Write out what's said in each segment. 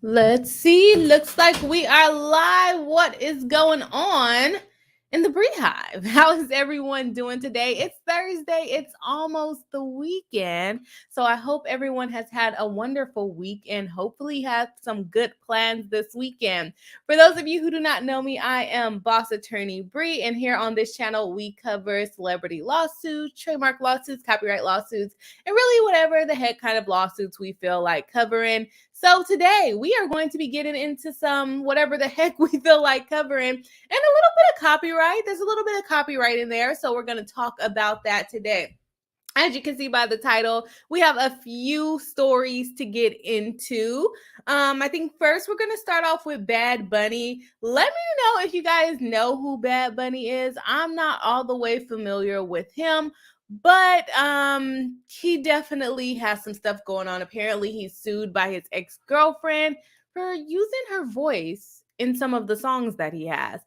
Let's see. Looks like we are live. What is going on in the Beehive? How is everyone doing today? It's Thursday. It's almost the weekend. So I hope everyone has had a wonderful week and hopefully had some good plans this weekend. For those of you who do not know me, I am Boss Attorney Bree, and here on this channel, we cover celebrity lawsuits, trademark lawsuits, copyright lawsuits, and really whatever the heck kind of lawsuits we feel like covering. So today we are going to be getting into some whatever the heck we feel like covering and a little bit of copyright. There's a little bit of copyright in there. So we're going to talk about that today. As you can see by the title, we have a few stories to get into. I think first we're going to start off with Bad Bunny. Let me know if you guys know who Bad Bunny is. I'm not all the way familiar with him, but he definitely has some stuff going on. Apparently he's sued by his ex-girlfriend for using her voice in some of the songs that he has.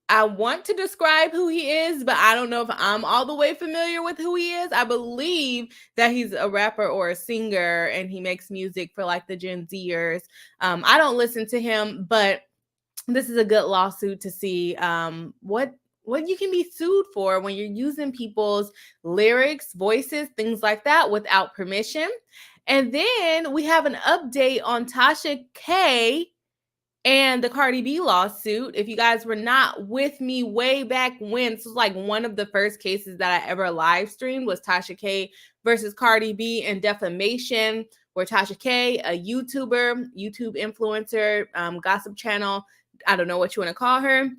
I want to describe who he is, but I don't know if I'm all the way familiar with who he is. I believe that he's a rapper or a singer and he makes music for like the Gen Zers. I don't listen to him, but this is a good lawsuit to see what you can be sued for when you're using people's lyrics, voices, things like that without permission. And then we have an update on Tasha K and the Cardi B lawsuit. If you guys were not with me way back when, this was like one of the first cases that I ever live streamed was Tasha K versus Cardi B and defamation, where Tasha K, a YouTuber, YouTube influencer, gossip channel, I don't know what you want to call her,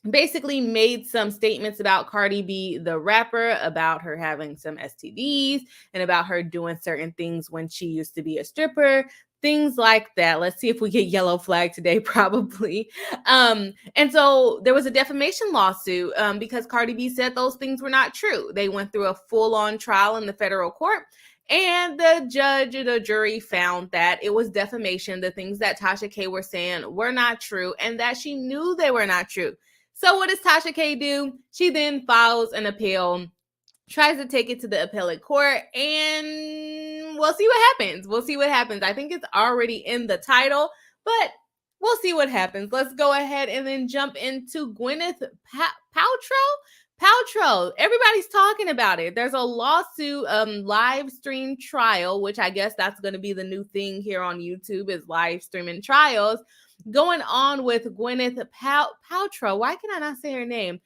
basically made some statements about Cardi B, the rapper, about her having some STDs and about her doing certain things when she used to be a stripper, things like that. Let's see if we get yellow flag today, probably. And so there was a defamation lawsuit because Cardi B said those things were not true. They went through a full-on trial in the federal court. And the judge or the jury found that it was defamation. The things that Tasha K were saying were not true and that she knew they were not true. So what does Tasha K do? She then files an appeal, tries to take it to the appellate court, and we'll see what happens. We'll see what happens. I think it's already in the title, but we'll see what happens. Let's go ahead and then jump into Gwyneth Paltrow. Everybody's talking about it. There's a lawsuit, live stream trial, which I guess that's going to be the new thing here on YouTube is live streaming trials going on with Gwyneth Paltrow. Why can I not say her name?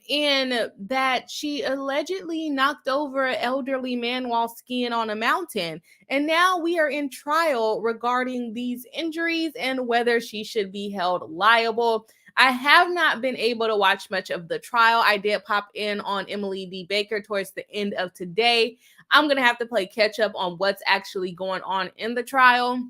In that she allegedly knocked over an elderly man while skiing on a mountain. And now we are in trial regarding these injuries and whether she should be held liable. I have not been able to watch much of the trial. I did pop in on Emily D. Baker towards the end of today. I'm going to have to play catch up on what's actually going on in the trial.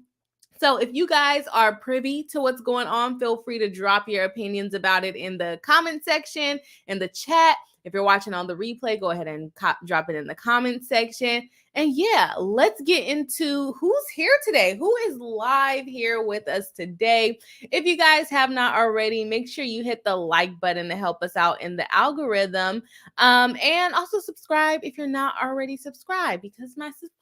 So if you guys are privy to what's going on, feel free to drop your opinions about it in the comment section, in the chat. If you're watching on the replay, go ahead and drop it in the comment section. And yeah, let's get into who's here today. Who is live here with us today? If you guys have not already, make sure you hit the like button to help us out in the algorithm. And also subscribe if you're not already subscribed, because my subscribers,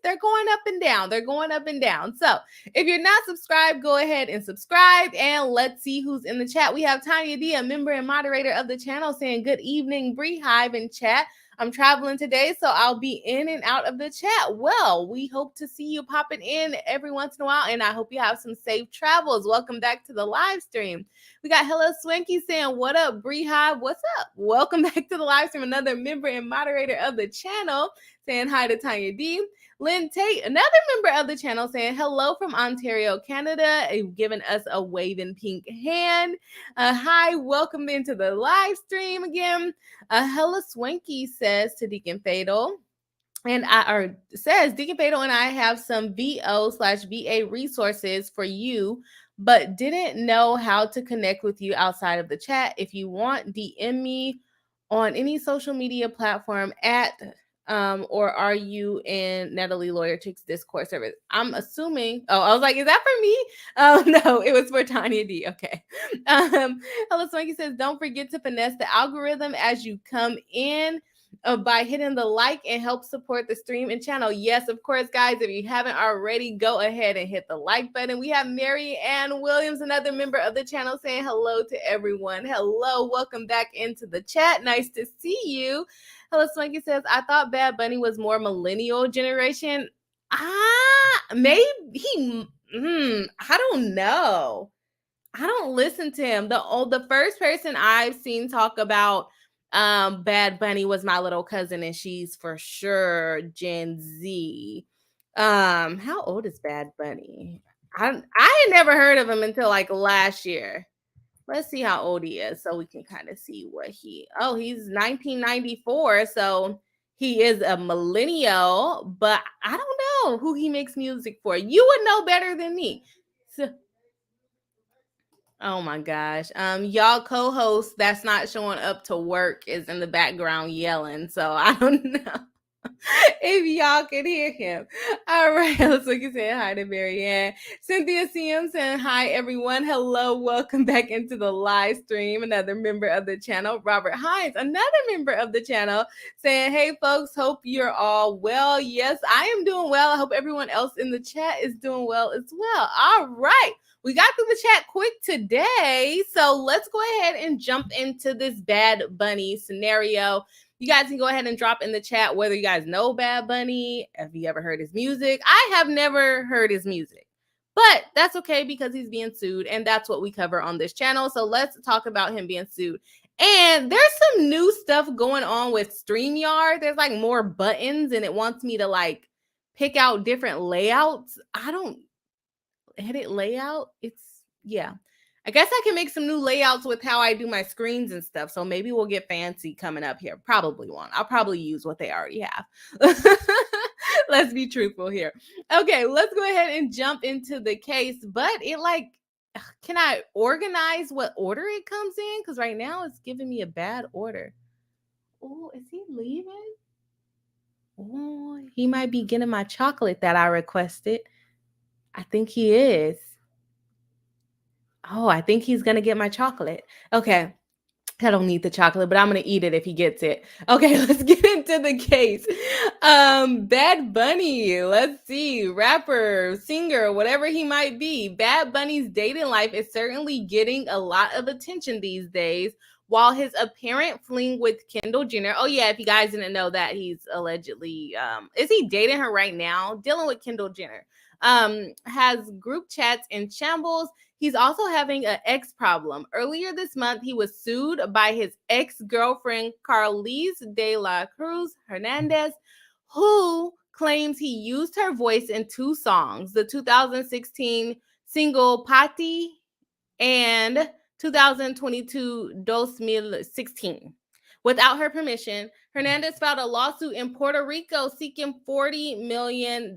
they're going up and down. They're going up and down. So if you're not subscribed, go ahead and subscribe. And let's see who's in the chat. We have Tanya D, a member and moderator of the channel, saying good evening, Beehive in chat. I'm traveling today, so I'll be in and out of the chat. Well, we hope to see you popping in every once in a while, and I hope you have some safe travels. Welcome back to the live stream. We got Hello Swanky saying, what up, Beehive? What's up? Welcome back to the live stream. Another member and moderator of the channel saying hi to Tanya D. Lynn Tate, another member of the channel, saying hello from Ontario, Canada, giving us a waving pink hand. Hi, welcome into the live stream again. Hella Swanky says to Deacon Fatal, says Deacon Fatal and I have some VO/VA resources for you, but didn't know how to connect with you outside of the chat. If you want, DM me on any social media platform at or are you in Natalie Lawyer Chick's Discord server? I'm assuming. Oh, I was like, is that for me? Oh, no, it was for Tanya D. Okay. Hello, Swanky says, don't forget to finesse the algorithm as you come in. by hitting the like and help support the stream and channel. Yes, of course, guys, if you haven't already, go ahead and hit the like button. We have Mary Ann Williams, another member of the channel, saying hello to everyone. Hello, welcome back into the chat. Nice to see you. Hello, Swanky says, I thought Bad Bunny was more millennial generation. Maybe I don't know. I don't listen to him. The first person I've seen talk about Bad Bunny was my little cousin, and she's for sure Gen Z. How old is Bad Bunny? I had never heard of him until like last year. Let's see how old he is so we can kind of see what he's 1994, so he is a millennial, but I don't know who he makes music for. You would know better than me. So, oh my gosh. Y'all co-host that's not showing up to work is in the background yelling, so I don't know if y'all can hear him. All right, let's look at saying hi to Marianne. Cynthia CM saying hi, everyone. Hello, welcome back into the live stream. Another member of the channel, Robert Hines, another member of the channel, saying, hey, folks, hope you're all well. Yes, I am doing well. I hope everyone else in the chat is doing well as well. All right. We got through the chat quick today, so let's go ahead and jump into this Bad Bunny scenario. You guys can go ahead and drop in the chat whether you guys know Bad Bunny, if you ever heard his music. I have never heard his music, but that's okay because he's being sued, and that's what we cover on this channel. So let's talk about him being sued. And there's some new stuff going on with StreamYard. There's like more buttons, and it wants me to like pick out different layouts. I don't edit layout. I guess I can make some new layouts with how I do my screens and stuff. So maybe we'll get fancy coming up here. Probably won't. I'll probably use what they already have. Let's be truthful here. Okay, let's go ahead and jump into the case. But can I organize what order it comes in? Because right now it's giving me a bad order. Oh, is he leaving? Oh, he might be getting my chocolate that I requested. I think he is. Oh, I think he's going to get my chocolate. Okay. I don't need the chocolate, but I'm going to eat it if he gets it. Okay, let's get into the case. Bad Bunny, let's see, rapper, singer, whatever he might be. Bad Bunny's dating life is certainly getting a lot of attention these days, while his apparent fling with Kendall Jenner. Oh yeah, if you guys didn't know that, he's allegedly, is he dating her right now? Dealing with Kendall Jenner. Has group chats in shambles. He's also having an ex problem. Earlier this month, he was sued by his ex-girlfriend, Carlise de la Cruz Hernandez, who claims he used her voice in two songs, the 2016 single Pati and 2022 2016. Without her permission, Hernandez filed a lawsuit in Puerto Rico seeking $40 million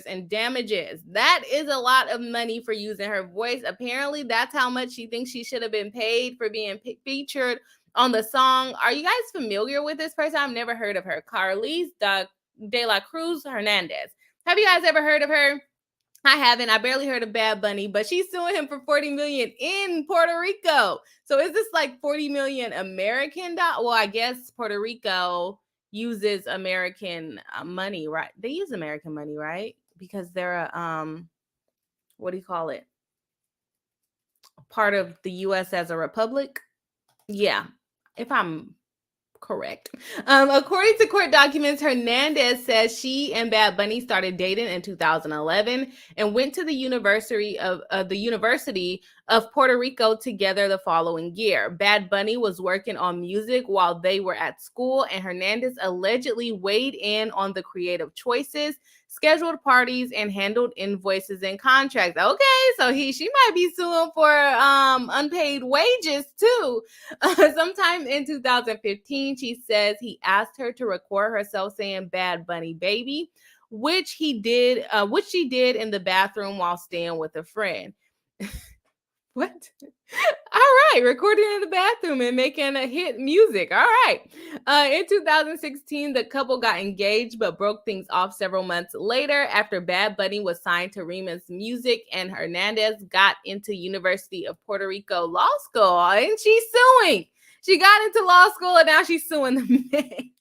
in damages. That is a lot of money for using her voice. Apparently, that's how much she thinks she should have been paid for being featured on the song. Are you guys familiar with this person? I've never heard of her. Carlise de la Cruz Hernandez. Have you guys ever heard of her? I haven't. I barely heard of Bad Bunny, but she's suing him for $40 million in Puerto Rico. So is this like $40 million American? Well, I guess Puerto Rico uses American money, right? They use American money, right? Because they're a what do you call it? Part of the U.S. as a republic. Yeah, if I'm correct. According to court documents, Hernandez says she and Bad Bunny started dating in 2011 and went to the University of Puerto Rico together the following year. Bad Bunny was working on music while they were at school, and Hernandez allegedly weighed in on the creative choices, scheduled parties, and handled invoices and contracts. Okay, so she might be suing for unpaid wages too. Sometime in 2015, she says he asked her to record herself saying "Bad Bunny Baby," which she did in the bathroom while staying with a friend. What? All right, recording in the bathroom and making a hit music. All right. In 2016, the couple got engaged but broke things off several months later after Bad Bunny was signed to Rema's Music and Hernandez got into University of Puerto Rico Law School. And she's suing. She got into law school and now she's suing the man.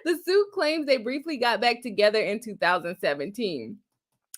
The suit claims they briefly got back together in 2017.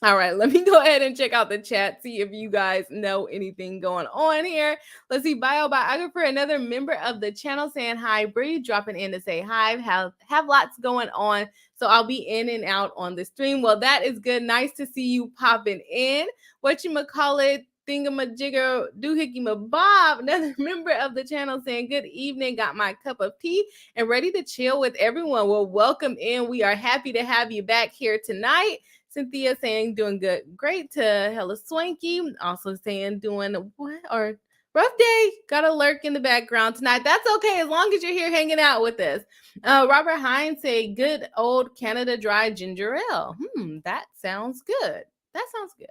All right, let me go ahead and check out the chat, see if you guys know anything going on here. Let's see, biographer, another member of the channel saying hi, Bree, dropping in to say hi, have lots going on. So I'll be in and out on the stream. Well, that is good. Nice to see you popping in. Whatchamacallit, thingamajigger, doohickey Bob, another member of the channel saying good evening, got my cup of tea and ready to chill with everyone. Well, welcome in. We are happy to have you back here tonight. Cynthia saying doing good, great to Hella Swanky. Also saying doing what or rough day. Got a lurk in the background tonight. That's okay as long as you're here hanging out with us. Robert Hines say good old Canada Dry ginger ale. That sounds good. That sounds good.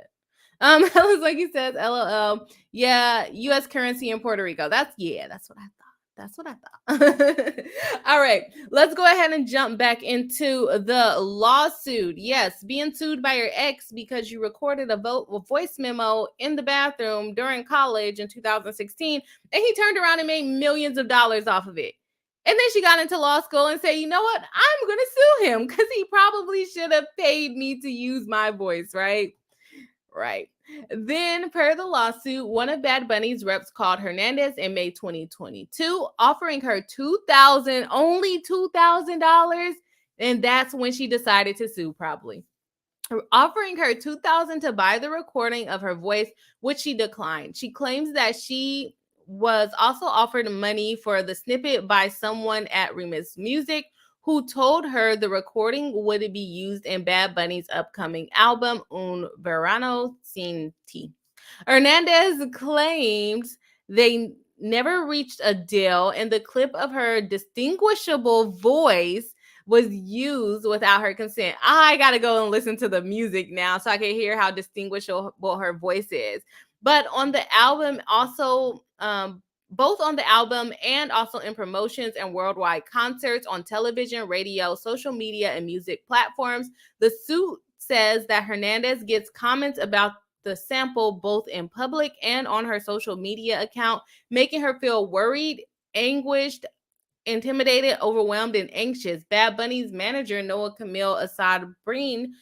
Hella Swanky says LOL. Yeah, U.S. currency in Puerto Rico. That's what I thought. That's what I thought. All right, let's go ahead and jump back into the lawsuit. Yes, being sued by your ex because you recorded a voice memo in the bathroom during college in 2016, and he turned around and made millions of dollars off of it. And then she got into law school and said, you know what? I'm going to sue him because he probably should have paid me to use my voice, right? Right. Then, per the lawsuit, one of Bad Bunny's reps called Hernandez in May 2022, offering her only $2,000. And that's when she decided to sue, probably. Offering her $2,000 to buy the recording of her voice, which she declined. She claims that she was also offered money for the snippet by someone at Remix Music, who told her the recording would be used in Bad Bunny's upcoming album, Un Verano Sin Ti. Hernandez claims they never reached a deal, and the clip of her distinguishable voice was used without her consent. I gotta go and listen to the music now so I can hear how distinguishable her voice is. But on the album, also, both on the album and also in promotions and worldwide concerts on television, radio, social media, and music platforms, the suit says that Hernandez gets comments about the sample both in public and on her social media account, making her feel worried, anguished, intimidated, overwhelmed, and anxious. Bad Bunny's manager, Noah Camille Assad Breen,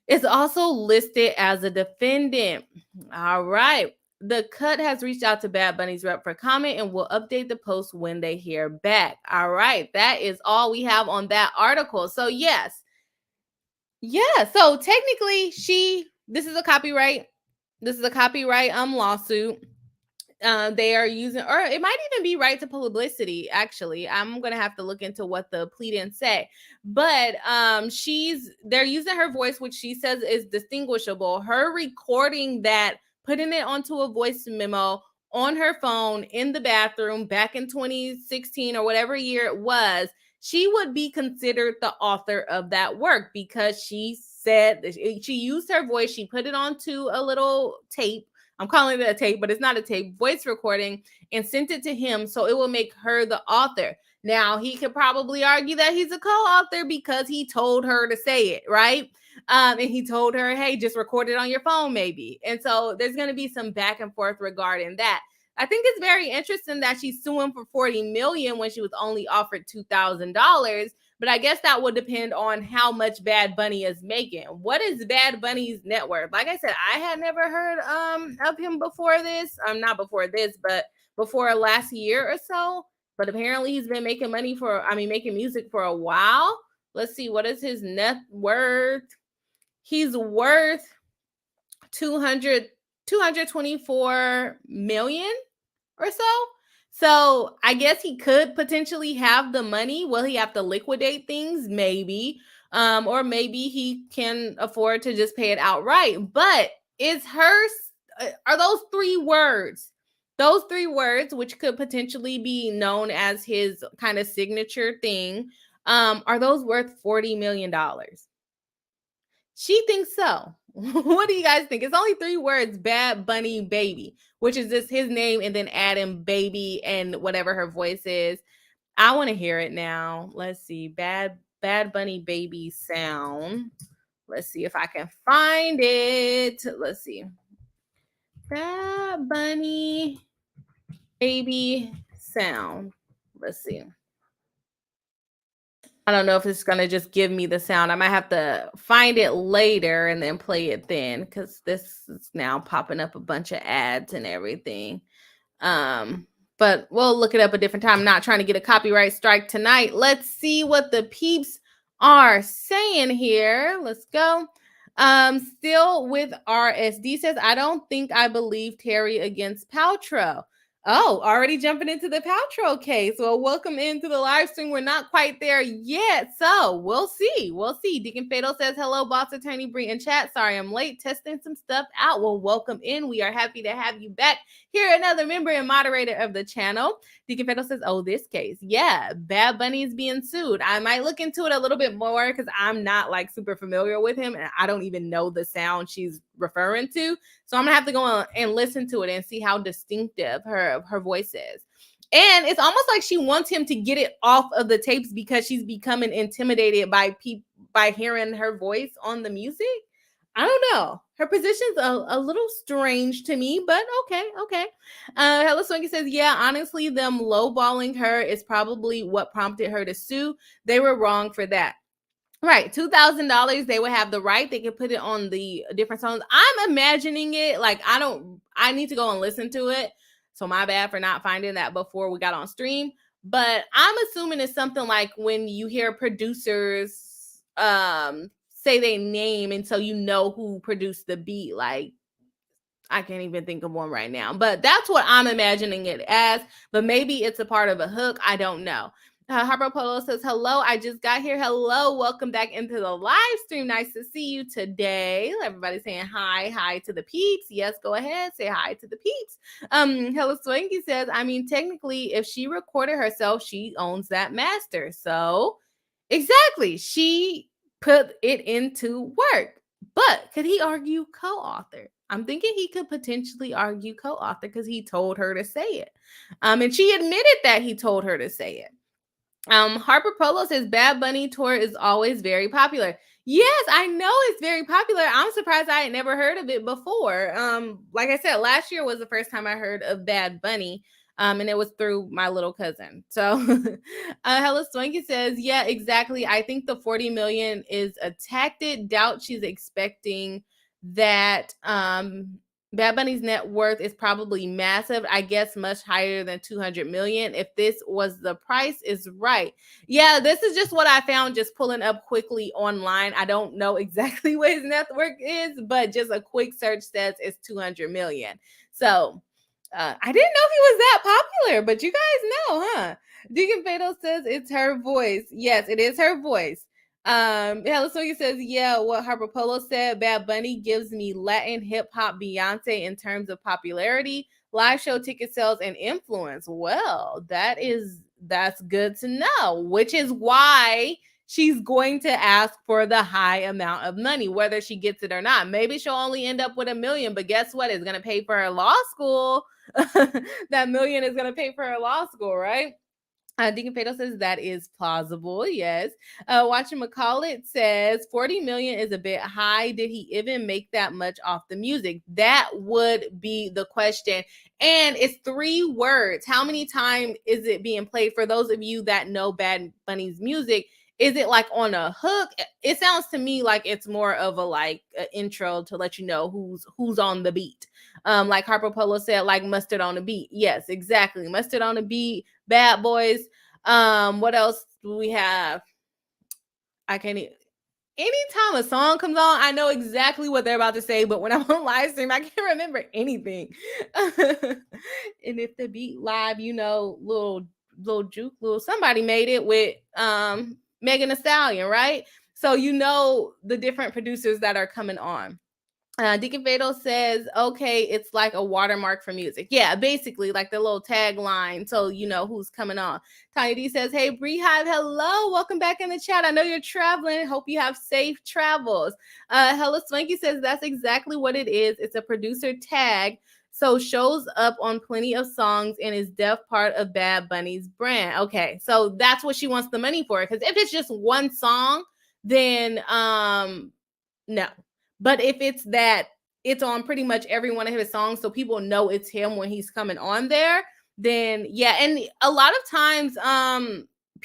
is also listed as a defendant. All right. The Cut has reached out to Bad Bunny's rep for comment and will update the post when they hear back. All right. That is all we have on that article. So, yes. Yeah. So, technically, this is a copyright. This is a copyright lawsuit. They are using, or it might even be right to publicity. Actually, I'm gonna have to look into what the pleadings say. But they're using her voice, which she says is distinguishable. Her recording that, putting it onto a voice memo on her phone in the bathroom back in 2016 or whatever year it was, she would be considered the author of that work because she said she used her voice. She put it onto a little tape. I'm calling it a tape, but it's not a tape, voice recording, and sent it to him, so it will make her the author. Now, he could probably argue that he's a co-author because he told her to say it, right? And he told her, hey, just record it on your phone, maybe. And so there's going to be some back and forth regarding that. I think it's very interesting that she's suing for $40 million when she was only offered $2,000. But I guess that would depend on how much Bad Bunny is making. What is Bad Bunny's net worth? Like I said, I had never heard of him before this. Not before this, but before last year or so. But apparently he's been making making music for a while. Let's see, what is his net worth? He's worth 224 million or so. So I guess he could potentially have the money. Will he have to liquidate things? Maybe. Or maybe he can afford to just pay it outright. But are those three words, which could potentially be known as his kind of signature thing, are those worth $40 million? She thinks so. What do you guys think? It's only three words, Bad Bunny Baby, which is just his name and then add in baby and whatever her voice is. I want to hear it now. Let's see. Bad Bunny Baby sound. Let's see if I can find it. Let's see. Bad Bunny Baby sound. Let's see. I don't know if it's gonna just give me the sound. I might have to find it later and then play it then, because this is now popping up a bunch of ads and everything. Um, but we'll look it up a different time. I'm not trying to get a copyright strike tonight. Let's see what the peeps are saying here. Let's go. Still with RSD says, I don't think I believe Terry against Paltrow. Oh, already jumping into the Paltrow case. Well, welcome into the live stream. We're not quite there yet, so we'll see. We'll see. Deacon Fatal says, hello, boss attorney Bree in chat. Sorry I'm late, testing some stuff out. Well, welcome in. We are happy to have you back here. Another member and moderator of the channel. Deacon Fatal says, oh, this case. Yeah, Bad Bunny is being sued. I might look into it a little bit more because I'm not like super familiar with him and I don't even know the sound she's referring to. So I'm gonna have to go on and listen to it and see how distinctive her voice is. And it's almost like she wants him to get it off of the tapes because she's becoming intimidated by hearing her voice on the music. I don't know. Her position's a little strange to me, but okay. Hello Swinky says, yeah, honestly, them lowballing her is probably what prompted her to sue. They were wrong for that. Right, $2,000. They would have the right. They could put it on the different songs. I'm imagining it like I need to go and listen to it. So my bad for not finding that before we got on stream. But I'm assuming it's something like when you hear producers say their name and so you know who produced the beat. Like, I can't even think of one right now, but that's what I'm imagining it as. But maybe it's a part of a hook. I don't know. Harper Polo says, hello, I just got here. Hello, welcome back into the live stream. Nice to see you today. Everybody saying hi to the peeps. Yes, go ahead, say hi to the peeps. Hello Swanky says, I mean, technically, if she recorded herself, she owns that master. So exactly, she put it into work. But could he argue co-author? I'm thinking he could potentially argue co-author because he told her to say it. And she admitted that he told her to say it. Harper Polo says Bad Bunny tour is always very popular. Yes, I know it's very popular. I'm surprised I had never heard of it before. Like I said, last year was the first time I heard of Bad Bunny. And it was through my little cousin. So Hello Swanky says, yeah, exactly. I think the 40 million is a tactic. Doubt she's expecting that Bad Bunny's net worth is probably massive. I guess much higher than 200 million. If this was the price, is right. Yeah, this is just what I found just pulling up quickly online. I don't know exactly what his net worth is, but just a quick search says it's 200 million. So I didn't know he was that popular, but you guys know, huh? Deacon Fatal says it's her voice. Yes, it is her voice. Hello Sonia says, yeah, what Harper Polo said, Bad Bunny gives me Latin hip hop Beyonce in terms of popularity, live show ticket sales, and influence. Well, that's good to know, which is why she's going to ask for the high amount of money, whether she gets it or not. Maybe she'll only end up with $1 million, but guess what? It's going to pay for her law school. That $1 million is going to pay for her law school, right? Deacon Fatal says that is plausible. Yes. Watching McCall says 40 million is a bit high. Did he even make that much off the music? That would be the question. And it's 3 words. How many times is it being played? For those of you that know Bad Bunny's music, is it like on a hook? It sounds to me like it's more of a like an intro to let you know who's on the beat. Like Harper Polo said, like mustard on the beat. Yes, exactly. Mustard on the beat. Bad Boys. What else do we have? I can't even. Anytime a song comes on, I know exactly what they're about to say, but when I'm on live stream, I can't remember anything. And if the beat live, you know, little juke, little somebody made it with Megan Thee Stallion, right? So you know the different producers that are coming on. Deacon Fatal says, okay, it's like a watermark for music. Yeah, basically like the little tagline, so you know who's coming on. Tiny D says, hey, Beehive, hello. Welcome back in the chat. I know you're traveling. Hope you have safe travels. Hello Swanky says, that's exactly what it is. It's a producer tag. So shows up on plenty of songs and is def part of Bad Bunny's brand. Okay, so that's what she wants the money for. Because if it's just one song, then no. But if it's that it's on pretty much every one of his songs, so people know it's him when he's coming on there, then yeah. And a lot of times,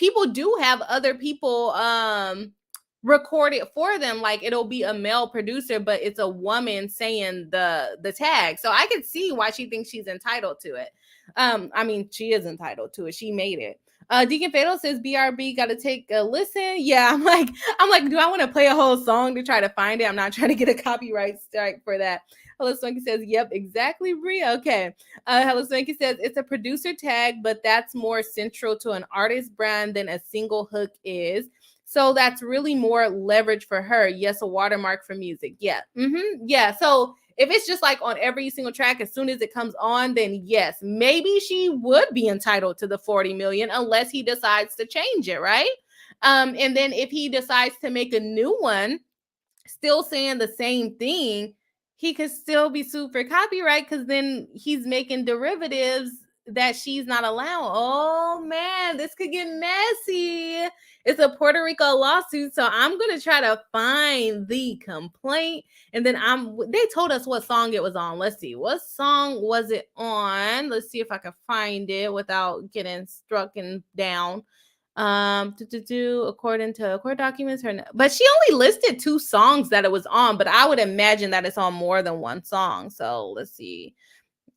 people do have other people record it for them, like it'll be a male producer but it's a woman saying the tag. So I can see why she thinks she's entitled to it. I mean, she is entitled to it, she made it. Deacon Fatal says BRB gotta take a listen. Yeah, I'm like, do I want to play a whole song to try to find it? I'm not trying to get a copyright strike for that. Hello Swanky says, yep, exactly, Bria. Okay. Hello Swanky says it's a producer tag, but that's more central to an artist brand than a single hook is. So that's really more leverage for her. Yes, a watermark for music. Yeah. Yeah. So if it's just like on every single track, as soon as it comes on, then yes, maybe she would be entitled to the 40 million unless he decides to change it, right? And then if he decides to make a new one, still saying the same thing, he could still be sued for copyright because then he's making derivatives that she's not allowed. Oh man, this could get messy. It's a Puerto Rico lawsuit, so I'm gonna try to find the complaint, and then they told us what song it was on. Let's see, what song was it on? Let's see if I can find it without getting struck down. According to court documents, but she only listed 2 songs that it was on, but I would imagine that it's on more than one song. So let's see.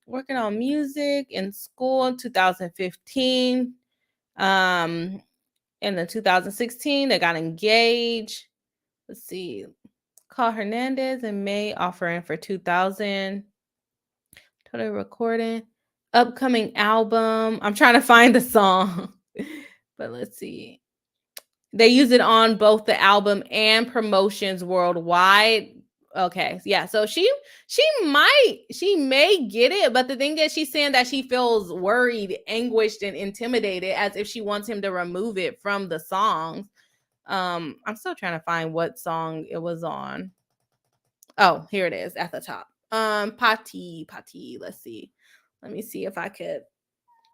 Working on music in school in 2015. In the 2016, they got engaged. Let's see. Call Hernandez in May, offering for 2000. Total recording. Upcoming album. I'm trying to find the song. But let's see. They use it on both the album and promotions worldwide. Okay, yeah. So she may get it, but the thing is, she's saying that she feels worried, anguished, and intimidated, as if she wants him to remove it from the songs. I'm still trying to find what song it was on. Oh, here it is at the top. Pati. Let's see. Let me see if I could.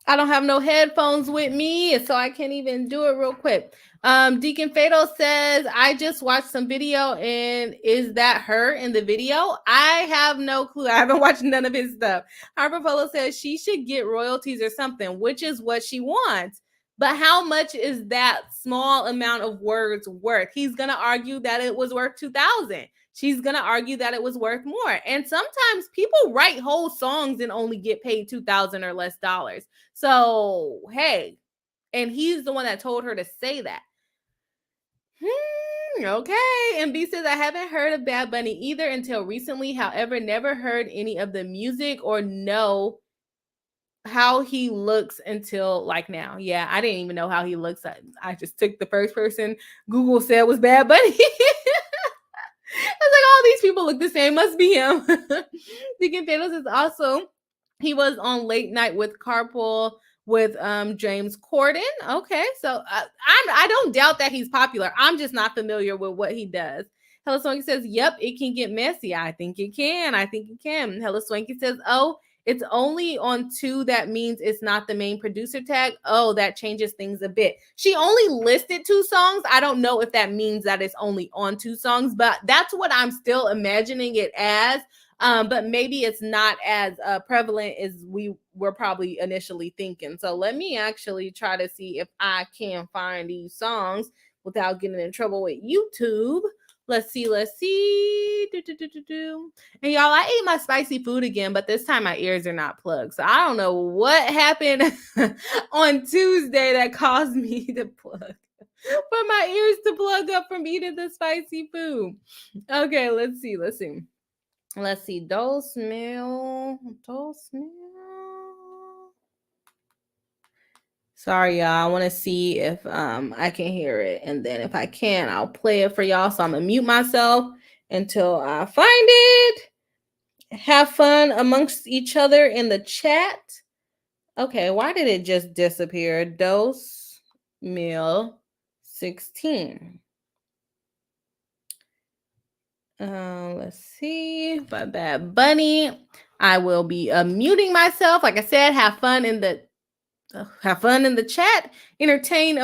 I don't have no headphones with me, so I can't even do it real quick. Deacon Fatal says, I just watched some video, and is that her in the video? I have no clue. I haven't watched none of his stuff. Harper Polo says she should get royalties or something, which is what she wants. But how much is that small amount of words worth? He's going to argue that it was worth 2,000. She's going to argue that it was worth more. And sometimes people write whole songs and only get paid 2,000 or less dollars. So, hey, and he's the one that told her to say that. Okay. And B says, I haven't heard of Bad Bunny either until recently. However, never heard any of the music or know how he looks until like now. Yeah, I didn't even know how he looks. I just took the first person Google said was Bad Bunny. I was like, all these people look the same. Must be him. Deacon Thanos is also, he was on Late Night with Carpool with James Corden. Okay, so I don't doubt that he's popular. I'm just not familiar with what he does. Hello Swanky says, yep, it can get messy. I think it can. Hello Swanky says, oh, it's only on 2. That means it's not the main producer tag. Oh, that changes things a bit. She only listed 2 songs. I don't know if that means that it's only on 2 songs, but that's what I'm still imagining it as. But maybe it's not as prevalent as we were probably initially thinking. So let me actually try to see if I can find these songs without getting in trouble with YouTube. Let's see. And y'all, I ate my spicy food again, but this time my ears are not plugged. So I don't know what happened on Tuesday that caused me to plug. For my ears to plug up from eating the spicy food. Okay, let's see. Dos mil. Sorry, y'all. I want to see if I can hear it. And then if I can, I'll play it for y'all. So I'm going to mute myself until I find it. Have fun amongst each other in the chat. Okay, why did it just disappear? Dos mil 16. Let's see. Bad Bunny. I will be muting myself. Like I said, have fun in the chat. Entertain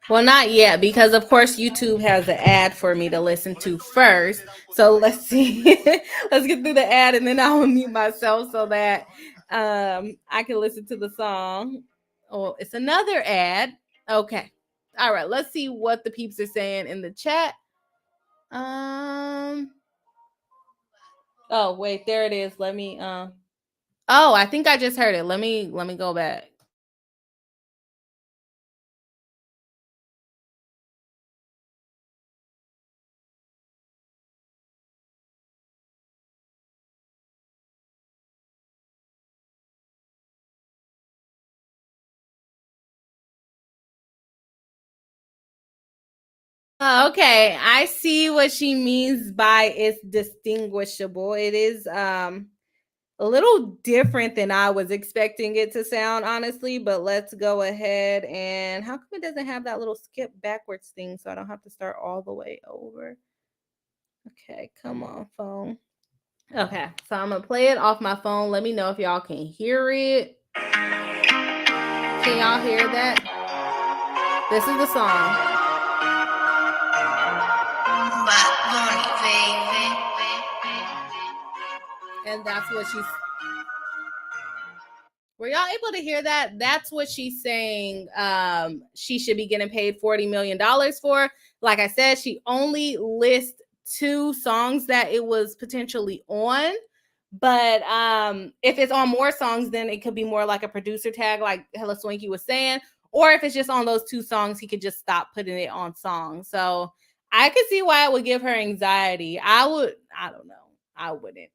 Well, not yet, because of course YouTube has an ad for me to listen to first. So let's see. Let's get through the ad and then I'll mute myself so that I can listen to the song. Oh, it's another ad. Okay. All right, let's see what the peeps are saying in the chat. Oh, wait, there it is. Let me Oh, I think I just heard it. Let me go back. Okay, I see what she means by it's distinguishable. It is a little different than I was expecting it to sound, honestly, but let's go ahead and how come it doesn't have that little skip backwards thing so I don't have to start all the way over? Okay, come on, phone. Okay, so I'm gonna play it off my phone. Let me know if y'all can hear it. Can y'all hear that? This is the song. And that's what she's. Were y'all able to hear that? That's what she's saying. She should be getting paid $40 million for. Like I said, she only lists 2 songs that it was potentially on. But if it's on more songs, then it could be more like a producer tag, like Hella Swanky was saying. Or if it's just on those 2 songs, he could just stop putting it on songs. So I could see why it would give her anxiety. I don't know. I wouldn't.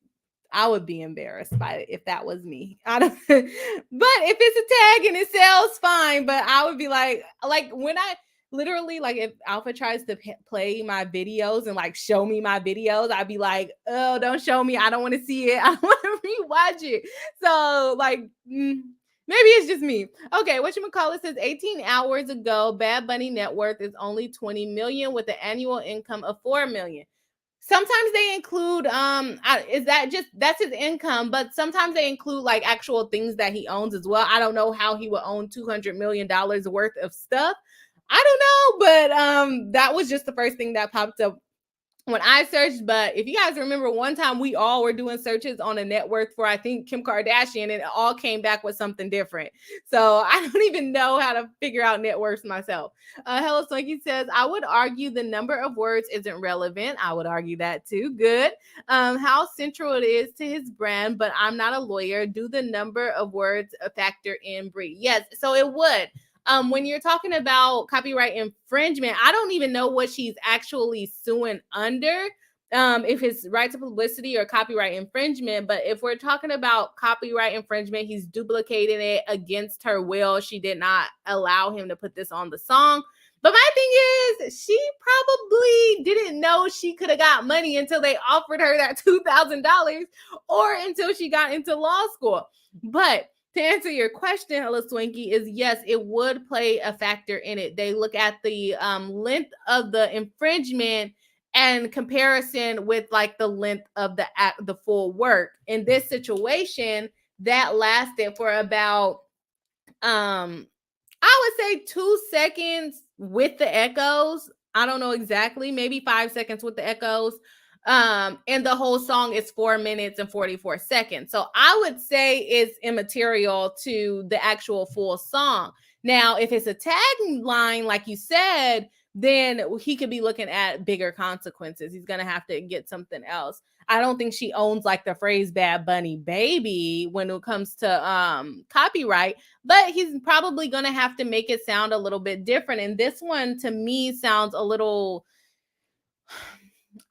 I would be embarrassed by it if that was me. I don't, but if it's a tag and it sells, fine. But I would be like when I literally, like, if Alpha tries to play my videos and like show me my videos, I'd be like, oh, don't show me. I don't want to see it. I don't want to rewatch it. So like, maybe it's just me. Okay, whatchamacallit says 18 hours ago, Bad Bunny net worth is only 20 million with an annual income of 4 million. Sometimes they include is that just that's his income, but sometimes they include like actual things that he owns as well. I don't know how he would own $200 million worth of stuff. I don't know, but that was just the first thing that popped up when I searched. But if you guys remember, one time we all were doing searches on a net worth for, I think, Kim Kardashian, and it all came back with something different. So I don't even know how to figure out net worths myself. Hello Swanky says, I would argue the number of words isn't relevant. I would argue that too. Good. How central it is to his brand, but I'm not a lawyer. Do the number of words factor in, Bree? Yes, so it would. When you're talking about copyright infringement, I don't even know what she's actually suing under. If it's right to publicity or copyright infringement, but if we're talking about copyright infringement, he's duplicating it against her will. She did not allow him to put this on the song. But my thing is, she probably didn't know she could have got money until they offered her that $2,000 or until she got into law school. But to answer your question, Hella Swanky, is yes, it would play a factor in it. They look at the length of the infringement and comparison with like the length of the full work. In this situation, that lasted for about I would say 2 seconds with the echoes. I don't know exactly, maybe 5 seconds with the echoes. And the whole song is 4 minutes and 44 seconds. So I would say it's immaterial to the actual full song. Now, if it's a tagline, like you said, then he could be looking at bigger consequences. He's gonna have to get something else. I don't think she owns like the phrase Bad Bunny baby when it comes to copyright, but he's probably gonna have to make it sound a little bit different. And this one to me sounds a little,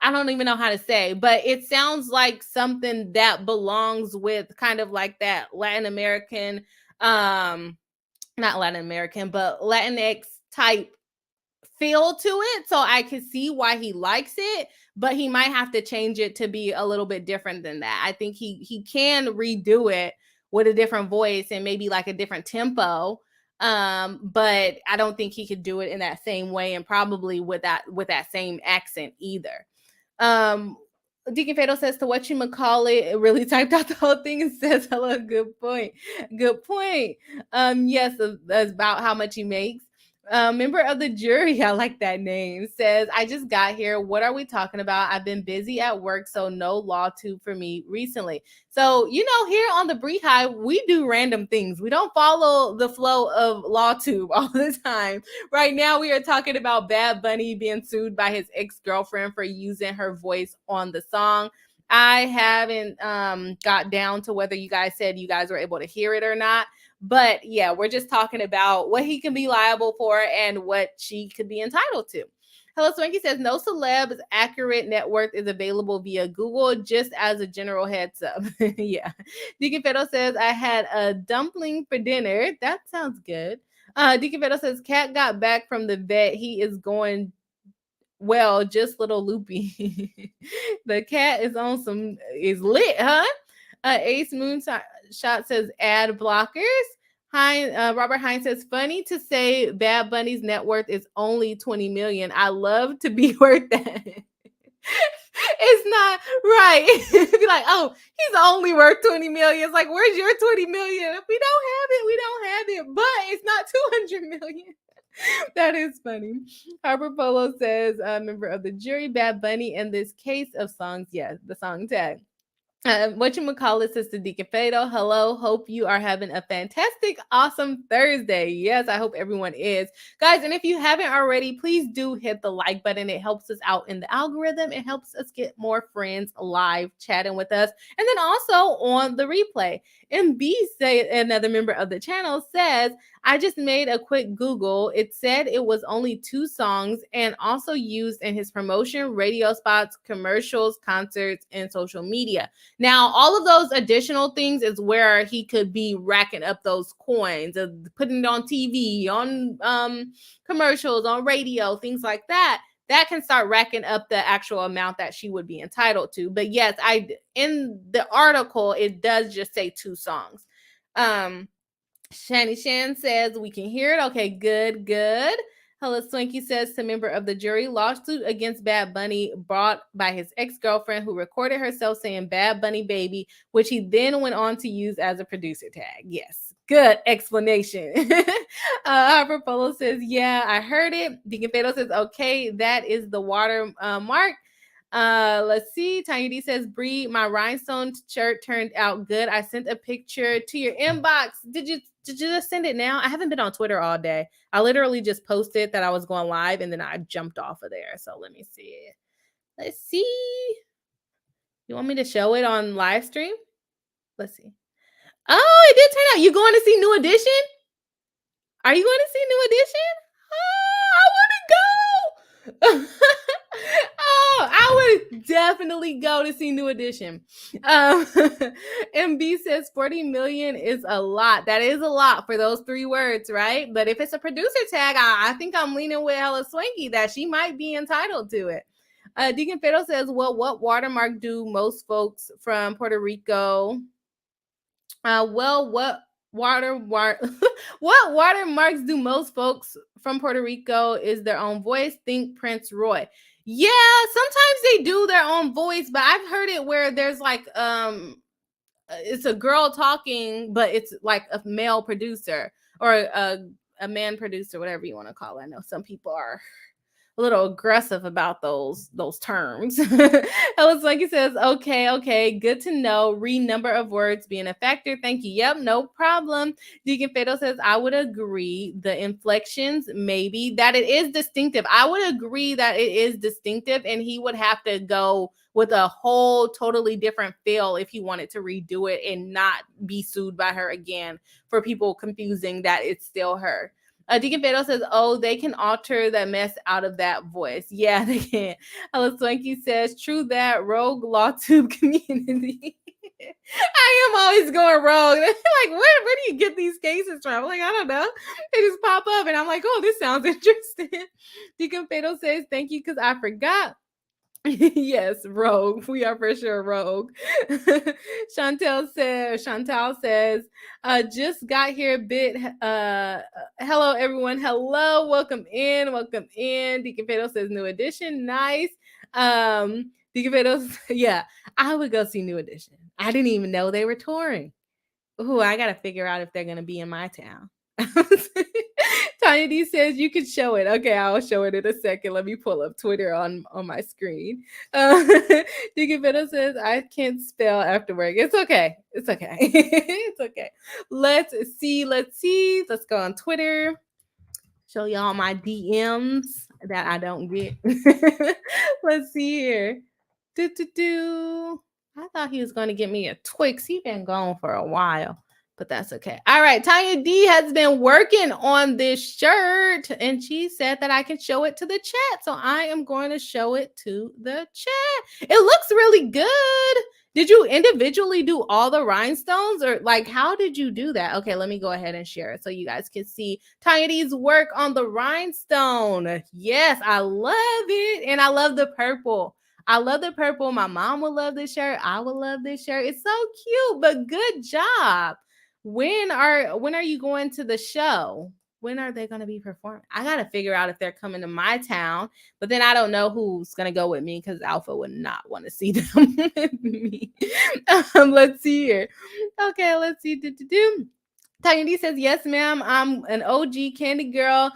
I don't even know how to say, but it sounds like something that belongs with kind of like that Latin American, not Latin American, but Latinx type feel to it. So I can see why he likes it, but he might have to change it to be a little bit different than that. I think he can redo it with a different voice and maybe like a different tempo. But I don't think he could do it in that same way and probably with that same accent either. Deacon Fatal says to whatchamacallit, it really typed out the whole thing and says, hello, good point. Good point. Yes, that's about how much he makes. Member of the jury, I like that name, says, I just got here. What are we talking about? I've been busy at work, so no law tube for me recently. So, here on the Bree Hive, we do random things. We don't follow the flow of law tube all the time. Right now, we are talking about Bad Bunny being sued by his ex-girlfriend for using her voice on the song. I haven't got down to whether you guys said you guys were able to hear it or not. But yeah, we're just talking about what he can be liable for and what she could be entitled to. Hello Swanky says, no celeb's accurate net worth is available via Google, just as a general heads up. Yeah. Deacon Fero says, I had a dumpling for dinner. That sounds good. Deacon Fero says, Cat got back from the vet. He is going well, just little loopy. The cat is lit, huh? Ace Moonshot says ad blockers. Robert Hines says, funny to say Bad Bunny's net worth is only 20 million. I love to be worth that. It's not right. Be like, oh, he's only worth 20 million. It's like, where's your 20 million? If we don't have it, but it's not 200 million. That is funny. Harper Polo says, member of the jury, Bad Bunny in this case of songs. Yes, the song tag. Whatchamacallit says to Deacon Fado, hello, hope you are having a fantastic, awesome Thursday. Yes, I hope everyone is. Guys, and if you haven't already, please do hit the like button. It helps us out in the algorithm. It helps us get more friends live chatting with us. And then also on the replay. MB, another member of the channel, says, I just made a quick Google. It said it was only 2 songs and also used in his promotion, radio spots, commercials, concerts, and social media. Now, all of those additional things is where he could be racking up those coins, of putting it on TV, on commercials, on radio, things like that. That can start racking up the actual amount that she would be entitled to. But yes, in the article, it does just say 2 songs. Shani Shan says we can hear it. Okay, good. Hello Swanky says, to member of the jury, lawsuit against Bad Bunny brought by his ex-girlfriend who recorded herself saying Bad Bunny baby, which he then went on to use as a producer tag. Yes, good explanation. Harper Polo says, yeah, I heard it. Deacon Fado says, okay, that is the watermark. Let's see. Tanya D says, Bree, my rhinestone shirt turned out good. I sent a picture to your inbox. Did you just send it now? I haven't been on Twitter all day. I literally just posted that I was going live and then I jumped off of there. So let me see it. Let's see. You want me to show it on live stream? Let's see. Oh, it did turn out. You going to see New Edition? Are you going to see New Edition? Oh, I want to go. Oh, I would definitely go to see New Edition. MB says 40 million is a lot. That is a lot for those 3 words, right? But if it's a producer tag, I think I'm leaning with Hella Swanky that she might be entitled to it. Deacon Fado says, well, what watermark do most folks from Puerto Rico? What what watermarks do most folks from Puerto Rico is their own voice? Think Prince Roy. Yeah, sometimes they do their own voice, but I've heard it where there's like it's a girl talking, but it's like a male producer or a man producer, whatever you want to call it. I know some people are a little aggressive about those terms. Ellis Lanky says, okay, good to know. Number of words being a factor. Thank you. Yep, no problem. Deacon Fado says, I would agree. The inflections, maybe, that it is distinctive. I would agree that it is distinctive, and he would have to go with a whole totally different feel if he wanted to redo it and not be sued by her again for people confusing that it's still her. Deacon Fado says, oh, they can alter the mess out of that voice. Yeah, they can. Ella Swanky says, true that, rogue LawTube community. I am always going rogue. Like, where do you get these cases from? I'm like, I don't know. They just pop up and I'm like, oh, this sounds interesting. Deacon Fado says, thank you, because I forgot. Yes, rogue. We are for sure rogue. Chantal says, just got here a bit. Hello everyone. Hello, welcome in. Deacon Fado says New Edition. Nice. Deacon Fado, yeah, I would go see New Edition. I didn't even know they were touring. Ooh, I gotta figure out if they're gonna be in my town. Tiny D says you can show it. Okay, I'll show it in a second. Let me pull up Twitter on my screen. Deacon Fiddle says I can't spell after work. It's okay. It's okay. It's okay. Let's see. Let's see. Let's go on Twitter. Show y'all my DMs that I don't get. Let's see here. I thought he was going to get me a Twix. He's been gone for a while, but that's okay. All right. Tanya D has been working on this shirt, and she said that I can show it to the chat. So I am going to show it to the chat. It looks really good. Did you individually do all the rhinestones, or like how did you do that? Okay, let me go ahead and share it so you guys can see Tanya D's work on the rhinestone. Yes, I love it. And I love the purple. I love the purple. My mom would love this shirt. I would love this shirt. It's so cute, but good job. When are you going to the show? When are they going to be performing? I got to figure out if they're coming to my town, but then I don't know who's going to go with me because Alpha would not want to see them with me. Let's see here. Okay, let's see. Tiny D says, yes, ma'am. I'm an OG candy girl,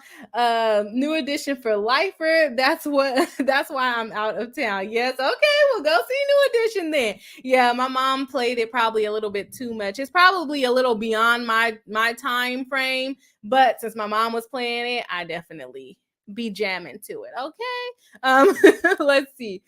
new edition for lifer. That's why I'm out of town. Yes, okay, we'll go see new edition then. Yeah, my mom played it probably a little bit too much. It's probably a little beyond my time frame, but since my mom was playing it, I definitely be jamming to it. Okay. Let's see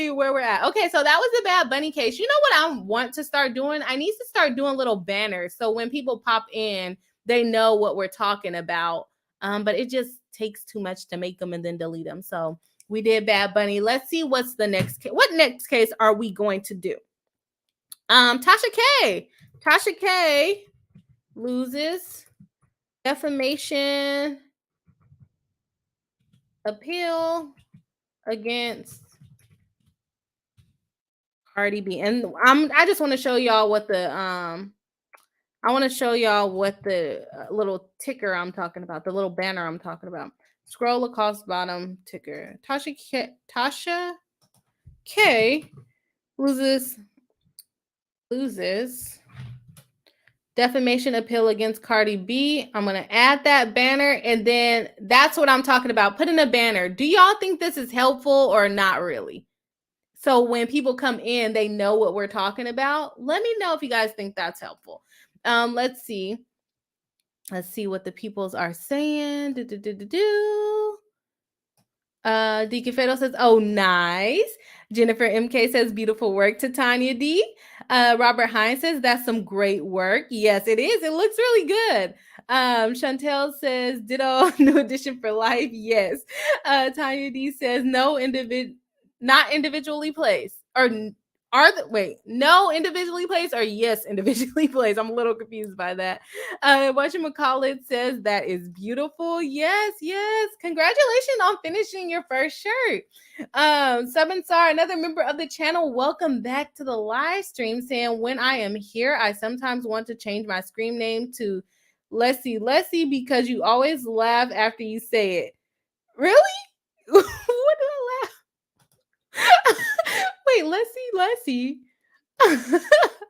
where we're at. Okay, so that was the Bad Bunny case. You know what I want to start doing? I need to start doing little banners so when people pop in, they know what we're talking about. But it just takes too much to make them and then delete them. So we did Bad Bunny. Let's see what's the next case. What next case are we going to do? Tasha K. Tasha K loses defamation appeal against Cardi B. And I just want to show y'all what the little ticker I'm talking about, the little banner I'm talking about. Scroll across bottom ticker. Tasha K loses defamation appeal against Cardi B. I'm going to add that banner, and then that's what I'm talking about. Put in a banner. Do y'all think this is helpful or not really? So when people come in, they know what we're talking about. Let me know if you guys think that's helpful. Let's see. Let's see what the peoples are saying. Deacon Fatal says, oh, nice. Jennifer MK says, beautiful work to Tanya D. Robert Hines says, that's some great work. Yes, it is. It looks really good. Chantel says, ditto, new edition for life. Yes. Tanya D says, no not individually placed. Or no individually placed or yes individually placed? I'm a little confused by that. Whatchamacallit says that is beautiful. Yes. Congratulations on finishing your first shirt. Subansar, another member of the channel, welcome back to the live stream, saying, when I am here, I sometimes want to change my screen name to Lessie because you always laugh after you say it. Really? What do I laugh? Wait, Lessie.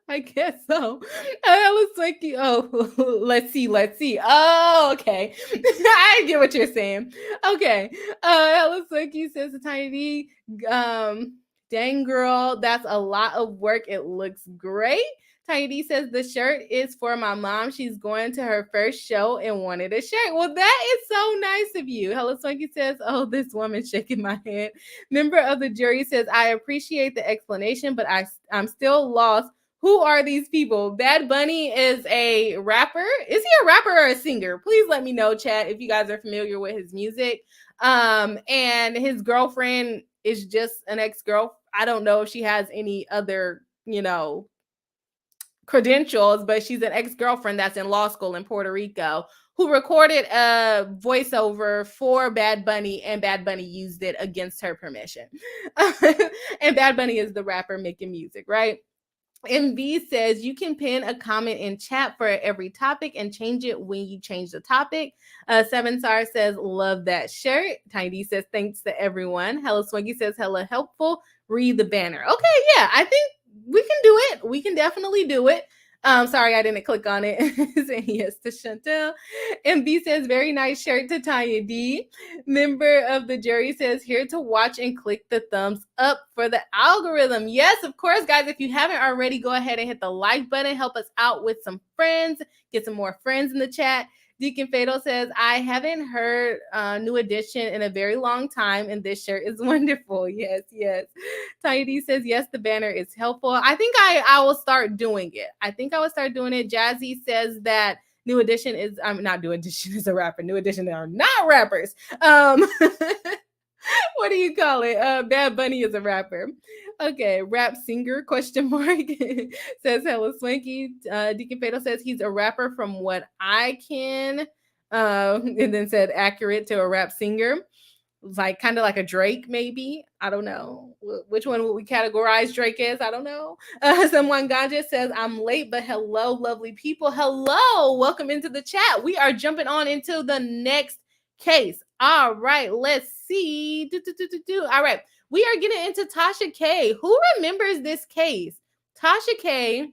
I guess so. That looks like you. Oh, let's see. Oh, okay. I get what you're saying. Okay. That looks like you says a tiny dang girl, that's a lot of work. It looks great. Tiny D says the shirt is for my mom. She's going to her first show and wanted a shirt. Well, that is so nice of you. Hello Swanky says, oh, this woman shaking my head. Member of the jury says, I appreciate the explanation, but I'm still lost. Who are these people? Bad Bunny is a rapper. Is he a rapper or a singer? Please let me know, chat, if you guys are familiar with his music. And his girlfriend is just an ex-girl. I don't know if she has any other, credentials, but she's an ex-girlfriend that's in law school in Puerto Rico who recorded a voiceover for Bad Bunny, and Bad Bunny used it against her permission. And Bad Bunny is the rapper making music, right? MV says you can pin a comment in chat for every topic and change it when you change the topic. Seven Star says, love that shirt. Tiny D says, thanks to everyone. Hello Swaggy says, hella helpful. Read the banner. Okay, yeah, I think we can do it. We can definitely do it. Sorry, I didn't click on it. Saying yes to Chantel. MB says, very nice shirt to Tanya D. Member of the jury says, here to watch and click the thumbs up for the algorithm. Yes, of course, guys. If you haven't already, go ahead and hit the like button. Help us out with some friends. Get some more friends in the chat. Deacon Fatal says, I haven't heard New Edition in a very long time, and this shirt is wonderful. Yes, yes. Tiny D says, yes, the banner is helpful. I think I will start doing it. I think I will start doing it. Jazzy says that New Edition is, I'm not New Edition is a rapper. New Edition are not rappers. What do you call it? Bad Bunny is a rapper. Okay, rap singer, question mark. Says Hella Swanky. Deacon Fatal says he's a rapper from what I can. And then said accurate to a rap singer. Like kind of like a Drake, maybe. I don't know. Which one would we categorize Drake as? I don't know. Someone Ganja says, I'm late, but hello, lovely people. Hello. Welcome into the chat. We are jumping on into the next case. All right, let's see. All right, we are getting into Tasha K. Who remembers this case? Tasha K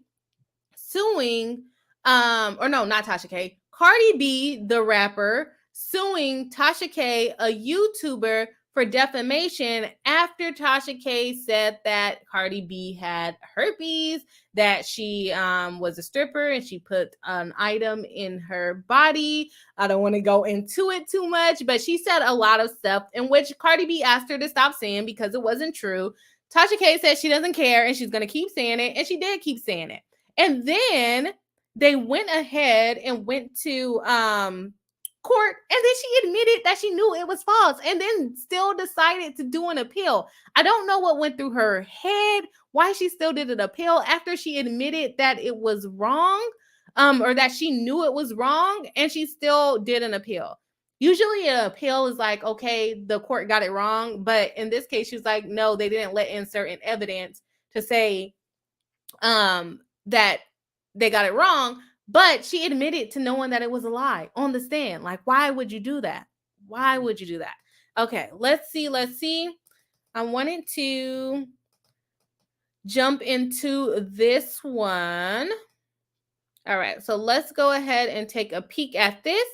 suing, or no, not Tasha K. Cardi B, the rapper, suing Tasha K, a YouTuber, for defamation after Tasha K said that Cardi B had herpes, that she was a stripper and she put an item in her body. I don't want to go into it too much, but she said a lot of stuff in which Cardi B asked her to stop saying because it wasn't true. Tasha K said she doesn't care and she's going to keep saying it, and she did keep saying it. And then they went ahead and went to court, and then she admitted that she knew it was false and then still decided to do an appeal. I don't know what went through her head, why she still did an appeal after she admitted that it was wrong, or that she knew it was wrong, and she still did an appeal. Usually an appeal is like, okay, the court got it wrong, but in this case, she was like, no, they didn't let in certain evidence to say that they got it wrong. But she admitted to knowing that it was a lie on the stand. Like, why would you do that? Why would you do that? Okay, let's see. I wanted to jump into this one. All right, so let's go ahead and take a peek at this.